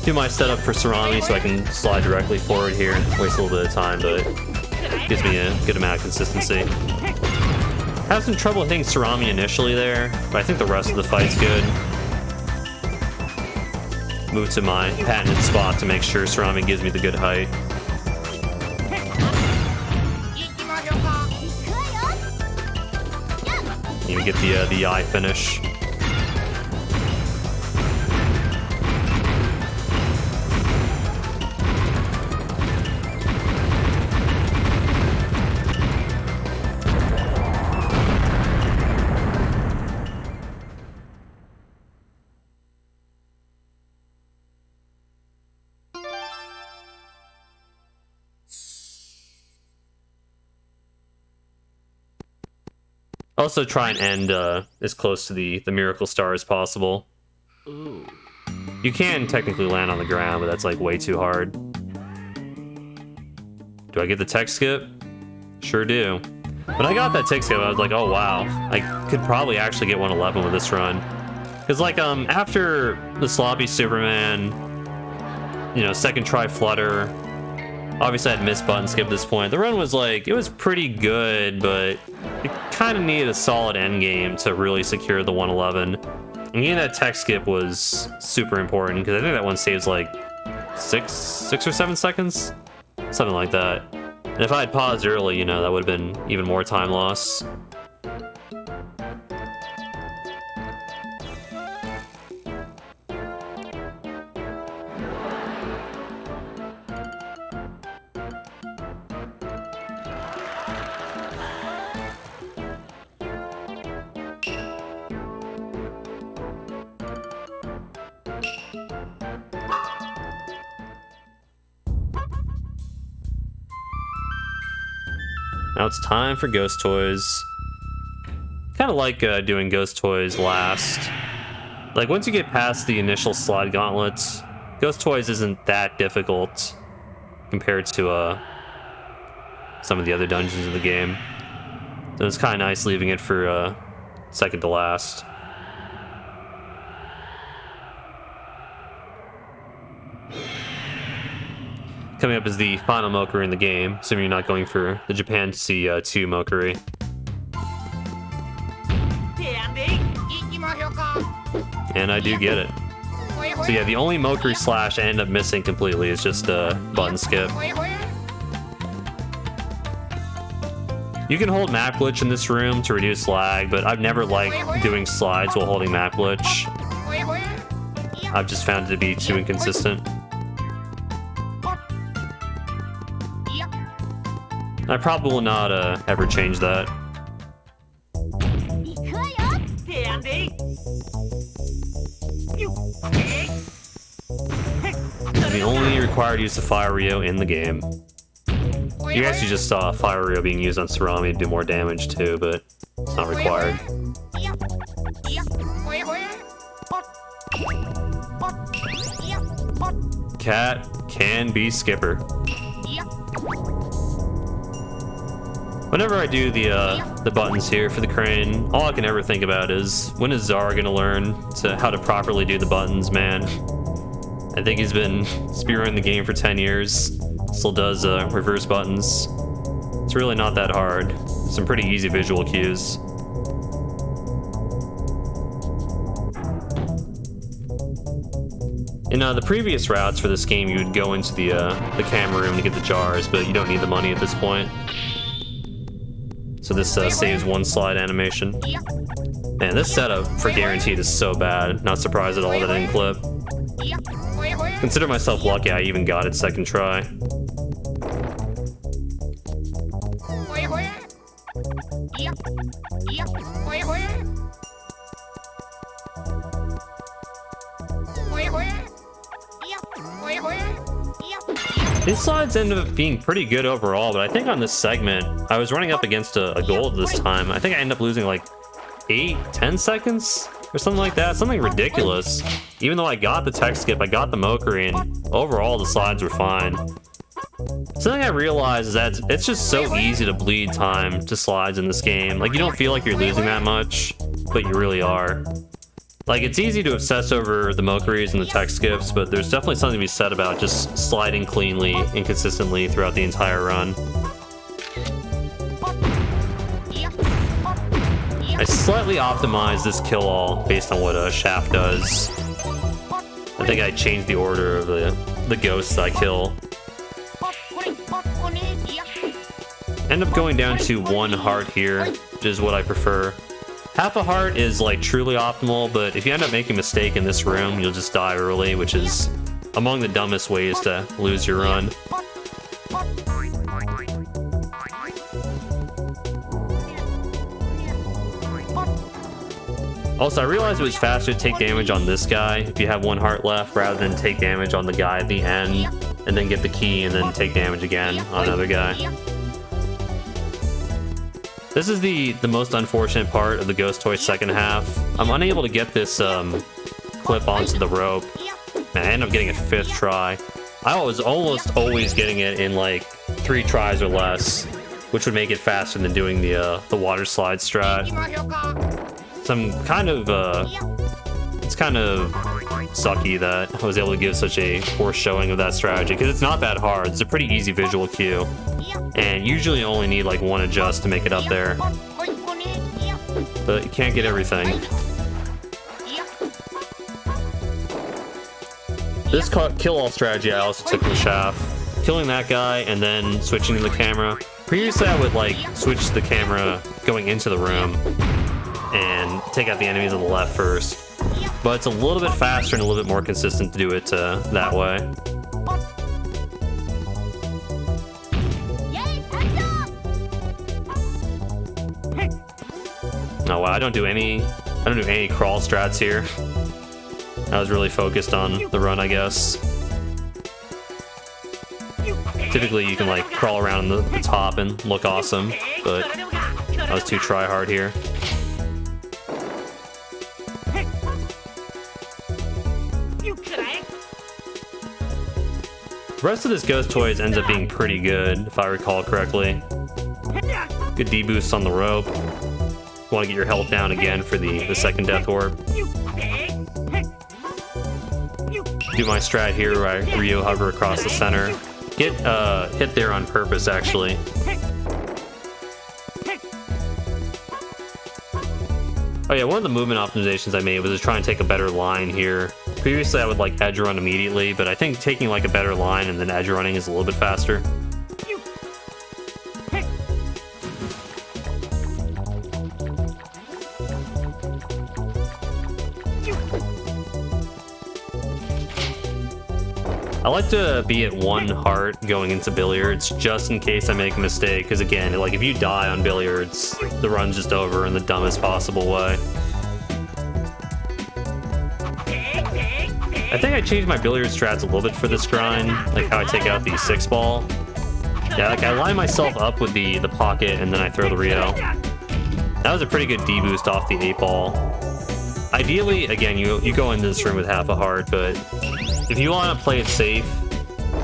Do my setup for Sarami so I can slide directly forward here. Waste a little bit of time, but it gives me a good amount of consistency. Have some trouble hitting Sarami initially there, but I think the rest of the fight's good. Move to my patented spot to make sure Sarami gives me the good height. You get the eye finish. Also try and end as close to the miracle star as possible. Ooh. You can technically land on the ground, but that's like way too hard. Do I get the tech skip? Sure do. When I got that tech skip, I was like, oh wow, I could probably actually get 111 with this run. Because like after the sloppy Superman, you know, second try flutter, obviously I had missed button skip at this point. The run was like, it was pretty good, but it kind of needed a solid end game to really secure the 111. And getting that tech skip was super important because I think that one saves like 6 or 7 seconds, something like that. And if I had paused early, you know, that would have been even more time loss. Now it's time for Ghost Toys. Kind of like doing Ghost Toys last. Like, once you get past the initial slide gauntlets, Ghost Toys isn't that difficult compared to some of the other dungeons in the game. So it's kind of nice leaving it for second to last. Coming up is the final Mokuri in the game, assuming you're not going for the Japan C2 Mokuri. And I do get it. So yeah, the only Mokuri slash I end up missing completely is just a button skip. You can hold map glitch in this room to reduce lag, but I've never liked doing slides while holding map glitch. I've just found it to be too inconsistent. I probably will not ever change that. The only required use of Fire Rio in the game. You actually just saw Fire Rio being used on Sarami to do more damage too, but it's not required. Cat can be skipper. Whenever I do the buttons here for the crane, all I can ever think about is, when is Zara gonna learn how to properly do the buttons, man? I think he's been speedrunning the game for 10 years, still does reverse buttons. It's really not that hard. Some pretty easy visual cues. In the previous routes for this game, you would go into the camera room to get the jars, but you don't need the money at this point. So this saves one slide animation. Man, this setup for Guaranteed is so bad. Not surprised at all that it didn't clip. Consider myself lucky I even got it second try. These slides ended up being pretty good overall, but I think on this segment, I was running up against a gold this time. I think I ended up losing like 8-10 seconds or something like that, something ridiculous. Even though I got the tech skip, I got the Mokuri, and overall the slides were fine. Something I realized is that it's just so easy to bleed time to slides in this game. Like, you don't feel like you're losing that much, but you really are. Like, it's easy to obsess over the Mokuris and the tech skips, but there's definitely something to be said about just sliding cleanly and consistently throughout the entire run. I slightly optimized this kill-all based on what Shaft does. I think I changed the order of the ghosts I kill. End up going down to 1 heart here, which is what I prefer. Half a heart is like truly optimal, but if you end up making a mistake in this room, you'll just die early, which is among the dumbest ways to lose your run. Also, I realized it was faster to take damage on this guy if you have 1 heart left, rather than take damage on the guy at the end, and then get the key, and then take damage again on another guy. This is the most unfortunate part of the Ghost Toy second half. I'm unable to get this clip onto the rope. Man, I end up getting a 5th try. I was almost always getting it in like 3 tries or less, which would make it faster than doing the water slide strat. So I'm kind of, it's kind of sucky that I was able to give such a poor showing of that strategy, because it's not that hard. It's a pretty easy visual cue, and usually you only need like 1 adjust to make it up there. But you can't get everything. This kill-all strategy I also took from Shaft. Killing that guy and then switching to the camera. Previously I would like switch the camera going into the room and take out the enemies on the left first. But it's a little bit faster and a little bit more consistent to do it that way. Oh wow, I don't do any crawl strats here. I was really focused on the run, I guess. Typically you can like crawl around the top and look awesome, but I was too try hard here. The rest of this Ghost Toys ends up being pretty good, if I recall correctly. Good D-boosts on the rope. Want to get your health down again for the second Death Warp. Do my strat here where I Rio hover across the center. Get hit there on purpose, actually. Oh yeah, one of the movement optimizations I made was to try and take a better line here. Previously I would like edge run immediately, but I think taking like a better line and then edge running is a little bit faster. I like to be at 1 heart going into billiards just in case I make a mistake, because again, like if you die on billiards, the run's just over in the dumbest possible way. I think I changed my billiard strats a little bit for this grind, like how I take out the 6 ball. Yeah, like I line myself up with the pocket and then I throw the Rio. That was a pretty good D-boost off the 8 ball. Ideally, again, you go into this room with half a heart, but if you want to play it safe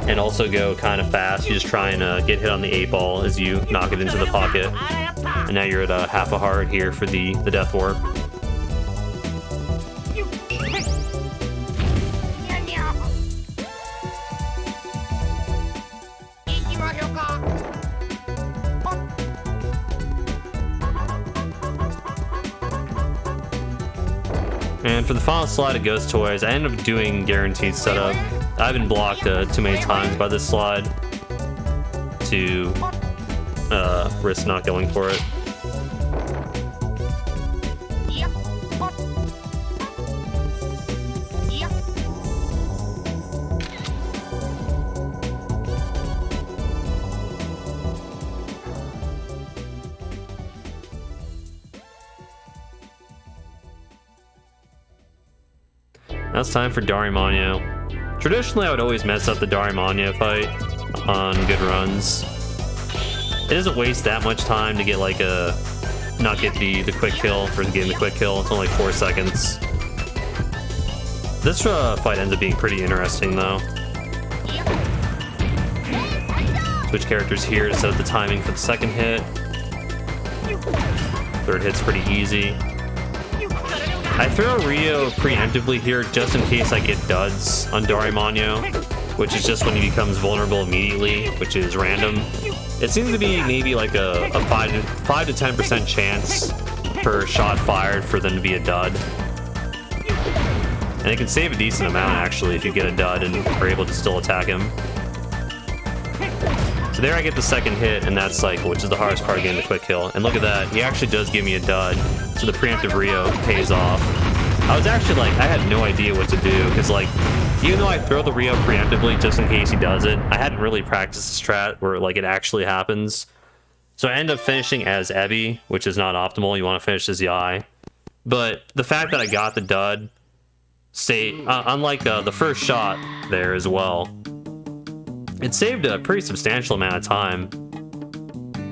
and also go kind of fast, you just try and get hit on the 8 ball as you knock it into the pocket. And now you're at half a heart here for the Death Warp. And for the final slide of Ghost Toys, I ended up doing guaranteed setup. I've been blocked too many times by this slide to risk not going for it. Now it's time for Darimanya. Traditionally, I would always mess up the Darimanya fight on good runs. It doesn't waste that much time to get like not get the quick kill versus getting the quick kill. It's only like 4 seconds. This fight ends up being pretty interesting though. Switch characters here to set up the timing for the second hit. Third hit's pretty easy. I throw Rio preemptively here just in case I get duds on Darimanya, which is just when he becomes vulnerable immediately, which is random. It seems to be maybe like a 5 to 10% chance per shot fired for them to be a dud. And it can save a decent amount actually if you get a dud and are able to still attack him. So there I get the second hit in that cycle, which is the hardest part, getting the quick kill. And look at that, he actually does give me a dud, so the preemptive Rio pays off. I was actually like, I had no idea what to do, because like, even though I throw the Rio preemptively just in case he does it, I hadn't really practiced the strat where like it actually happens. So I end up finishing as Ebi, which is not optimal. You want to finish as Yai. But the fact that I got the dud, unlike the first shot there as well, it saved a pretty substantial amount of time.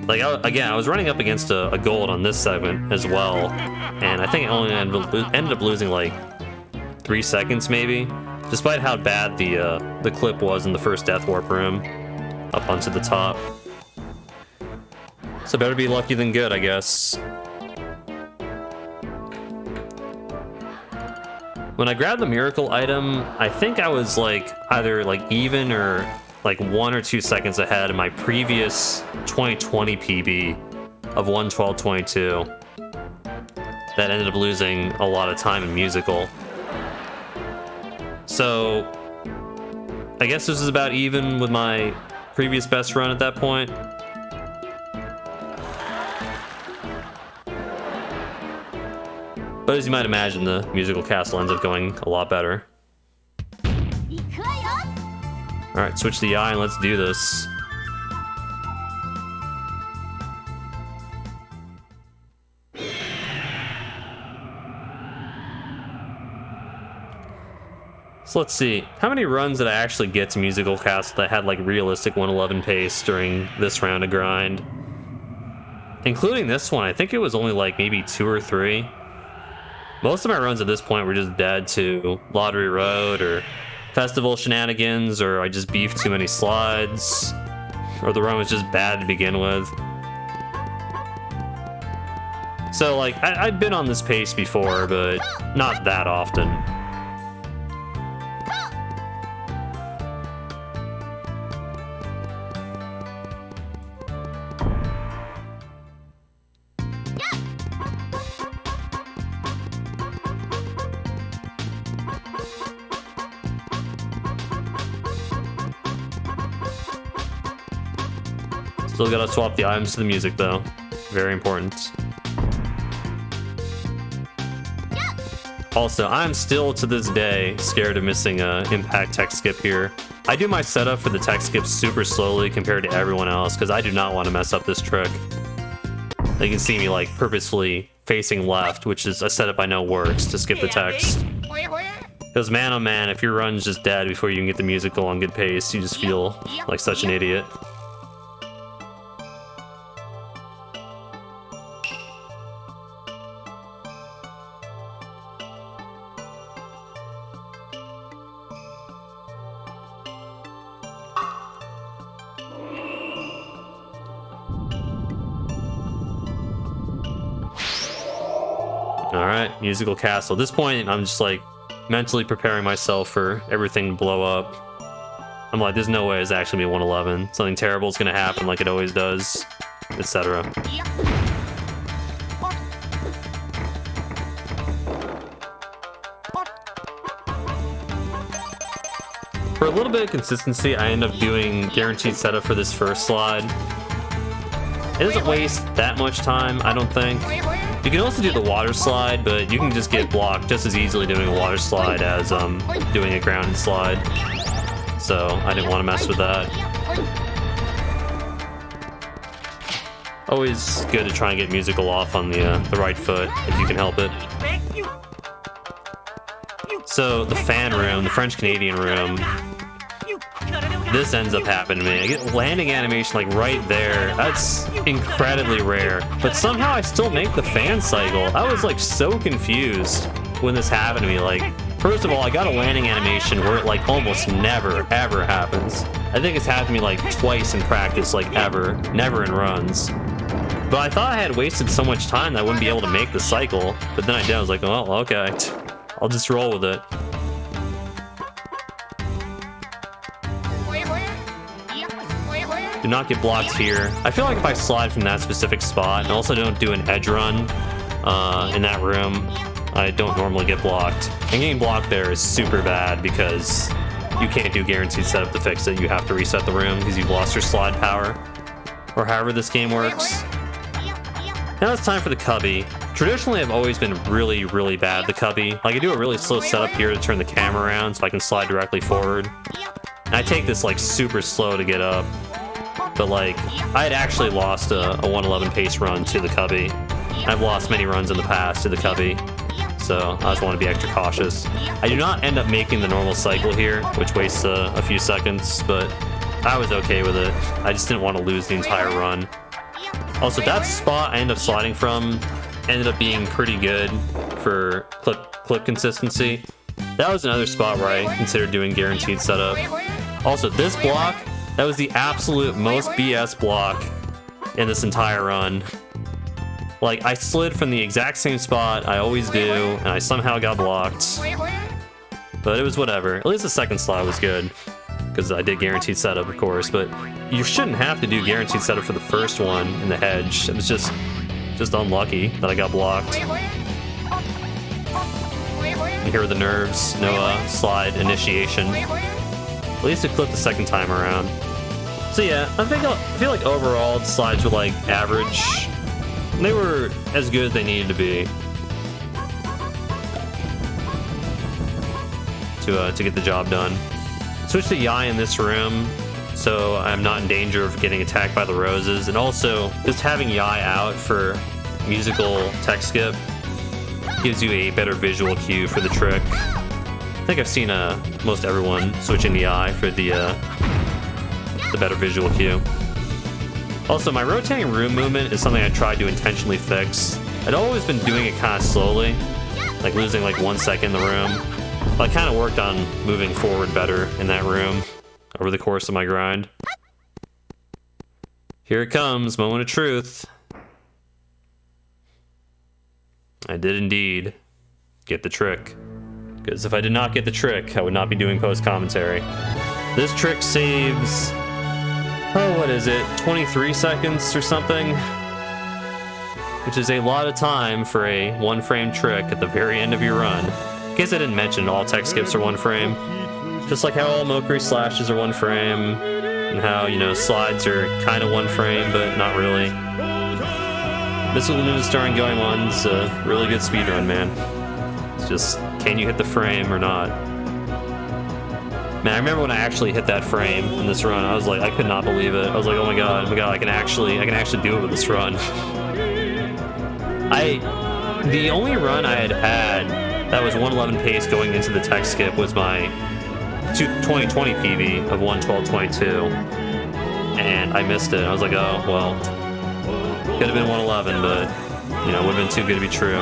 Like, I was running up against a gold on this segment as well, and I think I only ended up losing like 3 seconds maybe, despite how bad the clip was in the first Death Warp room up onto the top. So better be lucky than good, I guess. When I grabbed the miracle item, I think I was like either like even or like 1 or 2 seconds ahead of my previous 2020 PB of 1:12:22 that ended up losing a lot of time in musical. So I guess this is about even with my previous best run at that point. But as you might imagine, the musical castle ends up going a lot better. Alright, switch the eye and let's do this. So let's see, how many runs did I actually get to musical castle that had like realistic 111 pace during this round of grind? Including this one, I think it was only like maybe 2 or 3. Most of my runs at this point were just dead to Lottery Road or festival shenanigans, or I just beefed too many slides, or the run was just bad to begin with. So, like, I've been on this pace before, but not that often. Still gotta swap the items to the music, though. Very important. Also, I'm still, to this day, scared of missing a impact tech skip here. I do my setup for the tech skip super slowly compared to everyone else, because I do not want to mess up this trick. You can see me, like, purposefully facing left, which is a setup I know works to skip the text. Because man oh man, if your run's just dead before you can get the music go on good pace, you just feel like such an idiot. Alright, musical castle. At this point, I'm just like mentally preparing myself for everything to blow up. I'm like, there's no way it's actually gonna be 111. Something terrible is gonna happen like it always does, etc. For a little bit of consistency, I end up doing guaranteed setup for this first slide. It doesn't waste that much time, I don't think. You can also do the water slide, but you can just get blocked just as easily doing a water slide as doing a grounded slide. So I didn't want to mess with that. Always good to try and get musical off on the right foot if you can help it. So the fan room, the French-Canadian room, this ends up happening to me. I get landing animation like right there. That's incredibly rare. But somehow I still make the fan cycle. I was like so confused when this happened to me. Like, first of all, I got a landing animation where it like almost never, ever happens. I think it's happened to me like twice in practice, like ever. Never in runs. But I thought I had wasted so much time that I wouldn't be able to make the cycle. But then I did. I was like, oh, okay. I'll just roll with it. Do not get blocked here. I feel like if I slide from that specific spot and also don't do an edge run in that room, I don't normally get blocked. And getting blocked there is super bad because you can't do guaranteed setup to fix it. You have to reset the room because you've lost your slide power. Or however this game works. Now it's time for the cubby. Traditionally, I've always been really, really bad at the cubby. Like, I do a really slow setup here to turn the camera around so I can slide directly forward. And I take this, like, super slow to get up. But, like, I had actually lost a 111 pace run to the cubby. I've lost many runs in the past to the cubby. So I just want to be extra cautious. I do not end up making the normal cycle here, which wastes a few seconds, but I was okay with it. I just didn't want to lose the entire run. Also, that spot I ended up sliding from ended up being pretty good for clip consistency. That was another spot where I considered doing guaranteed setup. Also, this block, that was the absolute most BS block in this entire run. Like, I slid from the exact same spot I always do, and I somehow got blocked. But it was whatever. At least the second slide was good, because I did guaranteed setup, of course, but you shouldn't have to do guaranteed setup for the first one in the hedge. It was just unlucky that I got blocked. You hear the nerves, no slide initiation. At least it clipped the second time around. So yeah, I feel like overall the slides were like average. They were as good as they needed to be to get the job done. Switch to Yai in this room, so I'm not in danger of getting attacked by the roses. And also, just having Yai out for musical tech skip gives you a better visual cue for the trick. I think I've seen most everyone switching to Yai for the better visual cue. Also, my rotating room movement is something I tried to intentionally fix. I'd always been doing it kind of slowly, like losing like 1 second in the room. I kind of worked on moving forward better in that room over the course of my grind. Here it comes, moment of truth. I did indeed get the trick. Because if I did not get the trick, I would not be doing post-commentary. This trick saves, oh, what is it, 23 seconds or something? Which is a lot of time for a one-frame trick at the very end of your run. In case I didn't mention, all tech skips are one frame. Just like how all Mokuri slashes are one frame, and how, you know, slides are kind of one frame, but not really. Mystical Ninja starring Goemon's a really good speedrun, man. It's just, can you hit the frame or not? Man, I remember when I actually hit that frame in this run, I was like, I could not believe it. I was like, oh my god, I can actually do it with this run. The only run I had that was 111 pace going into the tech skip was my 2020 PB of 112.22, and I missed it. I was like, oh well, could have been 111, but you know, would have been too good to be true.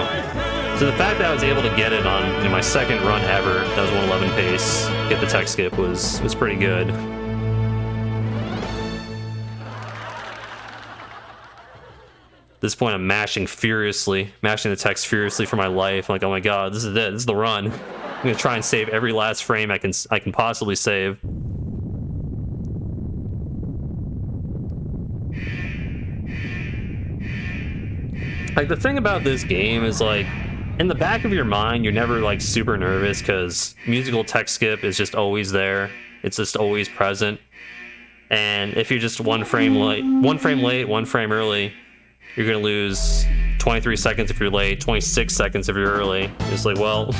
So the fact that I was able to get it on my second run ever, that was 111 pace, get the tech skip was pretty good. At this point, I'm mashing the text furiously for my life. I'm like, oh my god, this is it. This is the run. I'm gonna try and save every last frame I can possibly save. Like, the thing about this game is, like, in the back of your mind, you're never like super nervous because musical tech skip is just always there. It's just always present. And if you're just one frame late, one frame early, you're gonna lose 23 seconds if you're late, 26 seconds if you're early. It's like, well,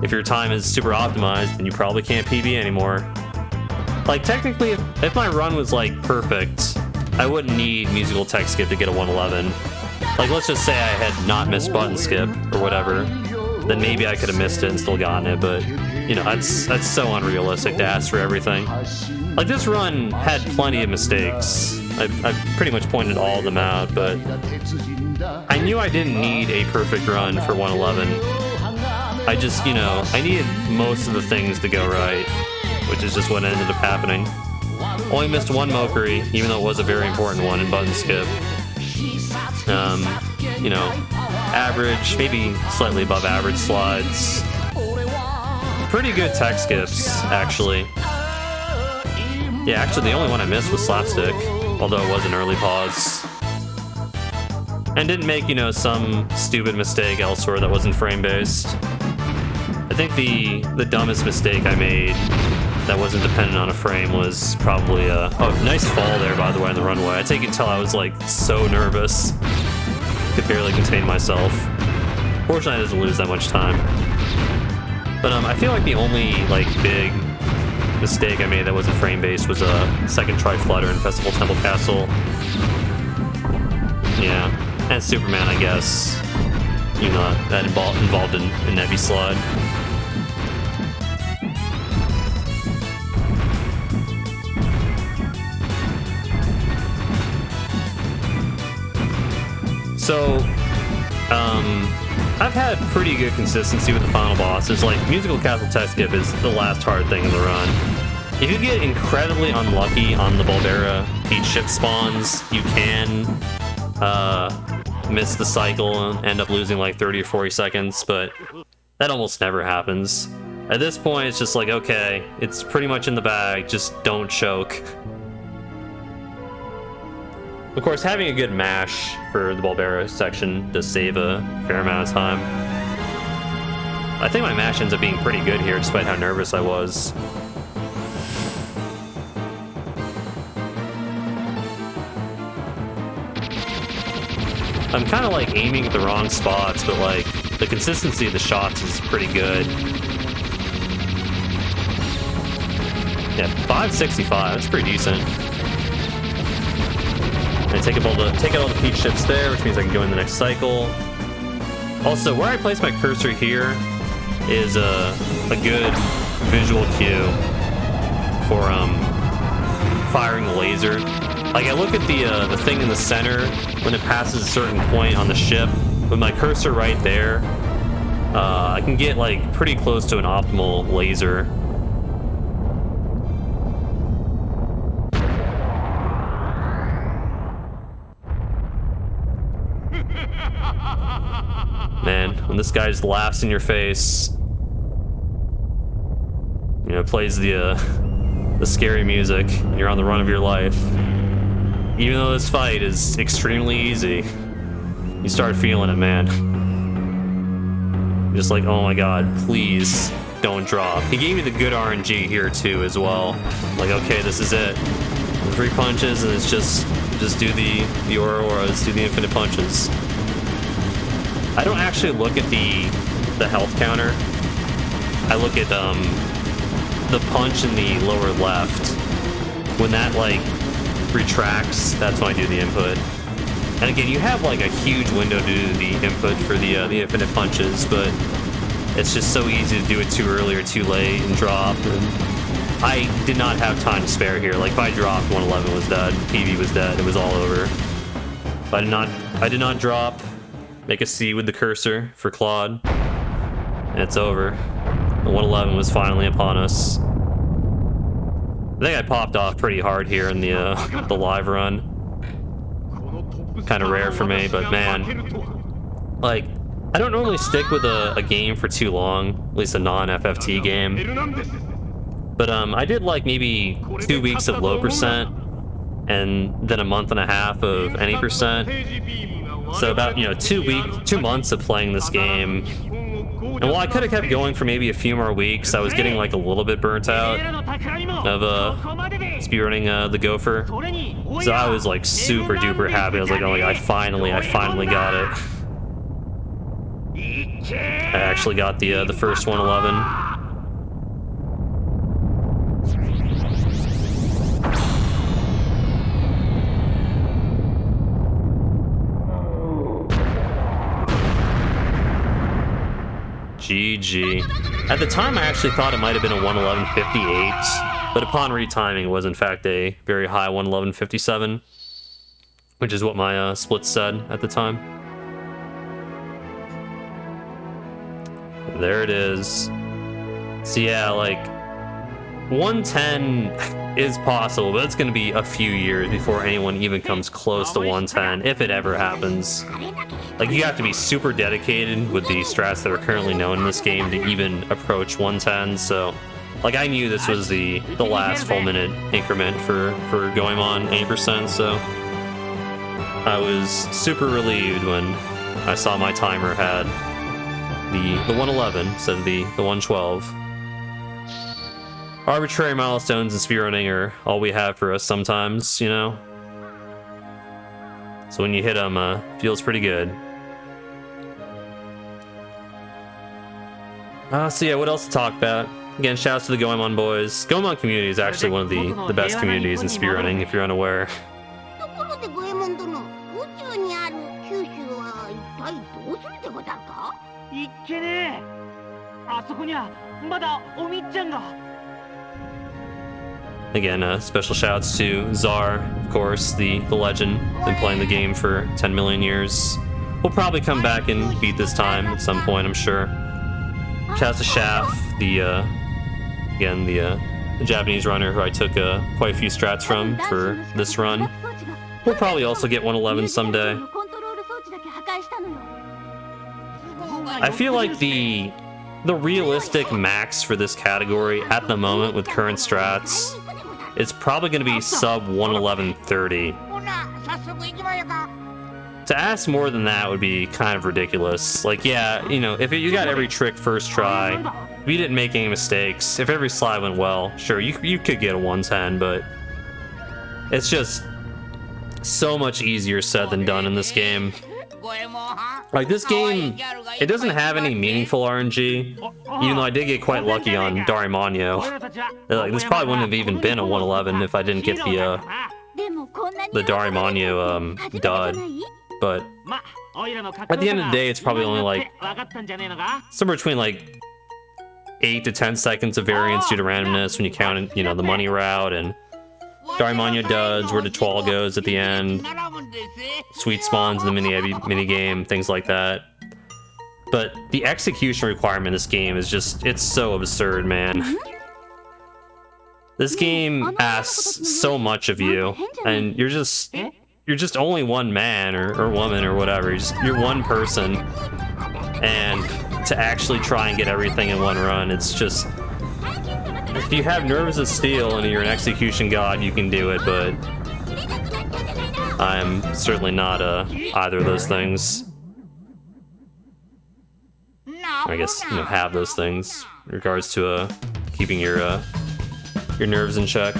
if your time is super optimized, then you probably can't PB anymore. Like, technically, if my run was like perfect, I wouldn't need musical tech skip to get a 111. Like, let's just say I had not missed button skip or whatever, then maybe I could have missed it and still gotten it, but, you know, that's so unrealistic to ask for everything. Like, this run had plenty of mistakes. I pretty much pointed all of them out, but I knew I didn't need a perfect run for 111. I just, you know, I needed most of the things to go right, which is just what ended up happening. Only missed one Mokuri, even though it was a very important one in button skip. You know, average, maybe slightly above average slides. Pretty good tech skips, actually. Yeah, actually, the only one I missed was slapstick, although it was an early pause. And didn't make, you know, some stupid mistake elsewhere that wasn't frame-based. I think the dumbest mistake I made that wasn't dependent on a frame was probably oh, nice fall there, by the way, on the runway. I take it until I was, like, so nervous. Could barely contain myself. Fortunately, I didn't lose that much time. But I feel like the only, like, big mistake I made that wasn't frame-based was a second try flutter in Festival Temple Castle. Yeah, and Superman, I guess. You know, that involved in Nebby Slide. So, I've had pretty good consistency with the final bosses. Like, Musical Castle tech skip is the last hard thing in the run. If you get incredibly unlucky on the Bulbera Peach ship spawns, you can miss the cycle and end up losing like 30 or 40 seconds, but that almost never happens. At this point, it's just like, okay, it's pretty much in the bag, just don't choke. Of course, having a good mash for the Bulbera section does save a fair amount of time. I think my mash ends up being pretty good here, despite how nervous I was. I'm kind of like aiming at the wrong spots, but like the consistency of the shots is pretty good. Yeah, 565, that's pretty decent. I take out all the peach ships there, which means I can go in the next cycle. Also, where I place my cursor here is a good visual cue for firing the laser. Like, I look at the thing in the center when it passes a certain point on the ship. With my cursor right there, I can get like pretty close to an optimal laser. Man, when this guy just laughs in your face, you know, plays the scary music, and you're on the run of your life. Even though this fight is extremely easy, you start feeling it, man. Just like, oh my god, please don't drop. He gave me the good RNG here too as well. Like, okay, this is it. 3 punches, and it's just do the auras, do the infinite punches. I don't actually look at the health counter. I look at the punch in the lower left. When that like retracts, that's when I do the input. And again, you have like a huge window to do the input for the infinite punches, but it's just so easy to do it too early or too late and drop. And I did not have time to spare here. Like if I dropped, 111 was dead, PB was dead, it was all over. But I did not drop. Make a C with the cursor for Claude, and it's over. The 111 was finally upon us. I think I popped off pretty hard here in the live run. Kind of rare for me, but man, like I don't normally stick with a game for too long, at least a non-FFT game. But I did like maybe 2 weeks of low percent, and then a month and a half of any percent. So about, you know, 2 months of playing this game. And while I could have kept going for maybe a few more weeks, I was getting like a little bit burnt out of speedrunning the Gopher. So I was like super duper happy. I was like, oh my god, I finally got it. I actually got the first 111. GG. At the time, I actually thought it might have been a 111.58, but upon retiming, it was in fact a very high 111.57, which is what my splits said at the time. There it is. So yeah, like 110 is possible, but it's going to be a few years before anyone even comes close to 110, if it ever happens. Like, you have to be super dedicated with the strats that are currently known in this game to even approach 110, so like I knew this was the last full minute increment for Goemon 8%, so I was super relieved when I saw my timer had the 111 instead of the 112. Arbitrary milestones in speedrunning are all we have for us sometimes, you know? So when you hit them, feels pretty good. So yeah, what else to talk about? Again, shouts to the Goemon boys. Goemon community is actually one of the best communities in speedrunning, if you're unaware. Again, special shouts to Czar, of course, the legend. Been playing the game for 10 million years. We'll probably come back and beat this time at some point, I'm sure. Shouts to Shaft, the Japanese runner who I took quite a few strats from for this run. We'll probably also get 111 someday. I feel like the realistic max for this category at the moment with current strats, it's probably going to be sub 111.30. To ask more than that would be kind of ridiculous. Like, yeah, you know, if you got every trick first try, if you didn't make any mistakes, if every slide went well, sure, you could get a 110, but it's just so much easier said than done in this game. Like, this game, it doesn't have any meaningful RNG, even though I did get quite lucky on Darimano. Like, this probably wouldn't have even been a 111 if I didn't get the Darimano dud. But at the end of the day, it's probably only like somewhere between like 8 to 10 seconds of variance due to randomness when you count, you know, the money route and Darimano duds, where the Twal goes at the end, sweet spawns in the mini game, things like that. But the execution requirement in this game is just, it's so absurd, man. This game asks so much of you, and you're just only one man or woman or whatever. You're one person, and to actually try and get everything in one run, it's just, if you have nerves of steel and you're an execution god, you can do it, but I'm certainly not either of those things. I guess, you know, have those things in regards to keeping your nerves in check.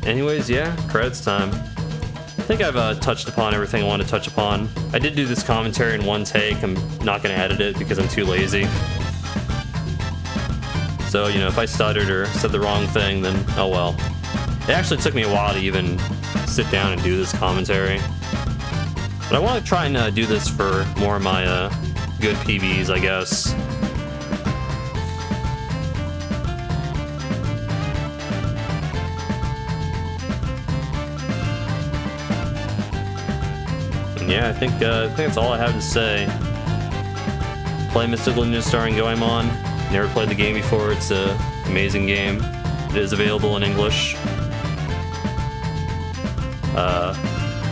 Anyways, yeah, credits time. I think I've touched upon everything I want to touch upon. I did do this commentary in one take. I'm not going to edit it because I'm too lazy. So, you know, if I stuttered or said the wrong thing, then oh well. It actually took me a while to even sit down and do this commentary. But I want to try and do this for more of my good PBs, I guess. And yeah, I think that's all I have to say. Play Mystical Ninja starring Goemon. Never played the game before. It's an amazing game. It is available in English.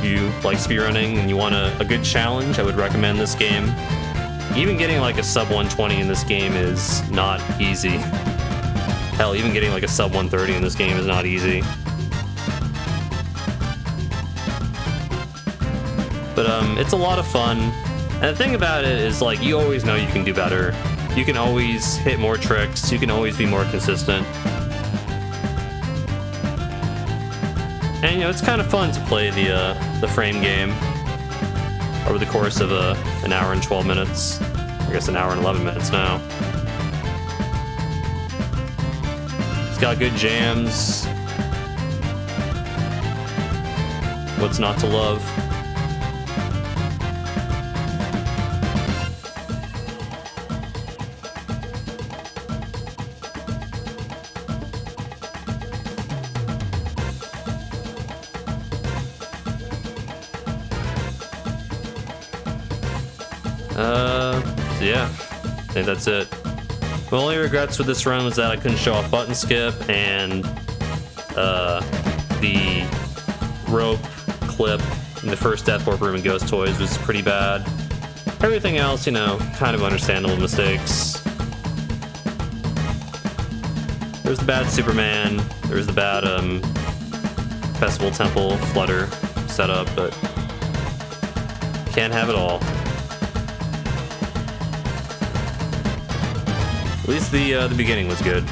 If you like speedrunning and you want a good challenge, I would recommend this game. Even getting like a sub 120 in this game is not easy. Hell, even getting like a sub 130 in this game is not easy. But it's a lot of fun. And the thing about it is, like, you always know you can do better. You can always hit more tricks. You can always be more consistent. And, you know, it's kind of fun to play the frame game over the course of an hour and 12 minutes. I guess an hour and 11 minutes now. It's got good jams. What's not to love? So yeah, I think that's it. My only regrets with this run was that I couldn't show off button skip, and the rope clip in the first Death Warp room in Ghost Toys was pretty bad. Everything else, you know, kind of understandable mistakes. There's the bad Superman, there's the bad Festival Temple Flutter setup, but can't have it all. At least the beginning was good.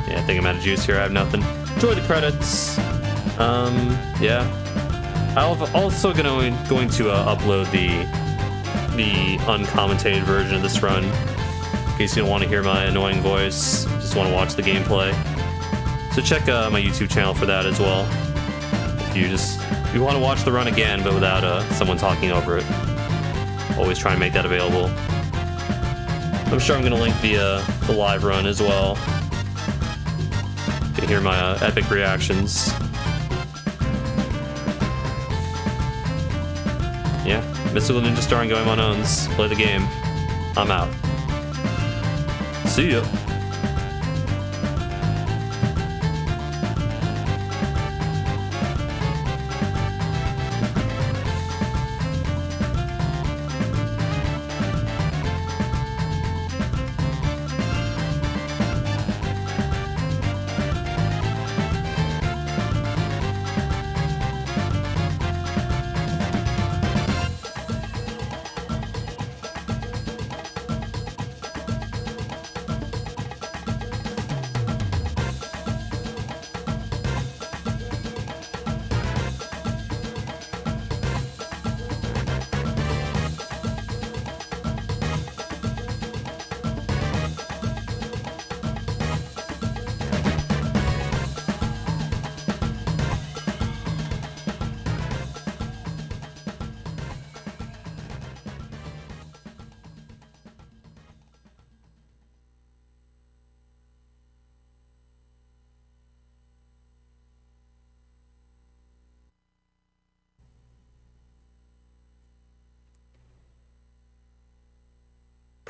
Yeah, I think I'm out of juice here. I have nothing. Enjoy the credits. Yeah. I'm also going to upload the uncommented version of this run, in case you don't want to hear my annoying voice, just want to watch the gameplay. So check my YouTube channel for that as well. If you want to watch the run again, but without someone talking over it. Always try and make that available. I'm sure I'm going to link the live run as well. You can hear my epic reactions. Yeah. Mystical Ninja starring Goemon owns. Play the game. I'm out. See ya.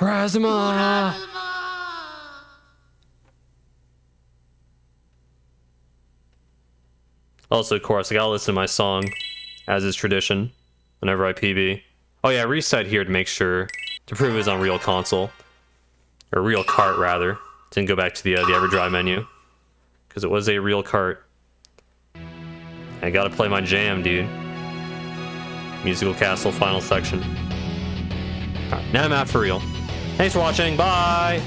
Plasma! Also, of course, I gotta listen to my song, as is tradition, whenever I PB. Oh yeah, reset here to make sure, to prove it's on real console. Or real cart, rather. Didn't go back to the EverDrive menu. Because it was a real cart. I gotta play my jam, dude. Musical Castle final section. Alright, now I'm out for real. Thanks for watching, bye!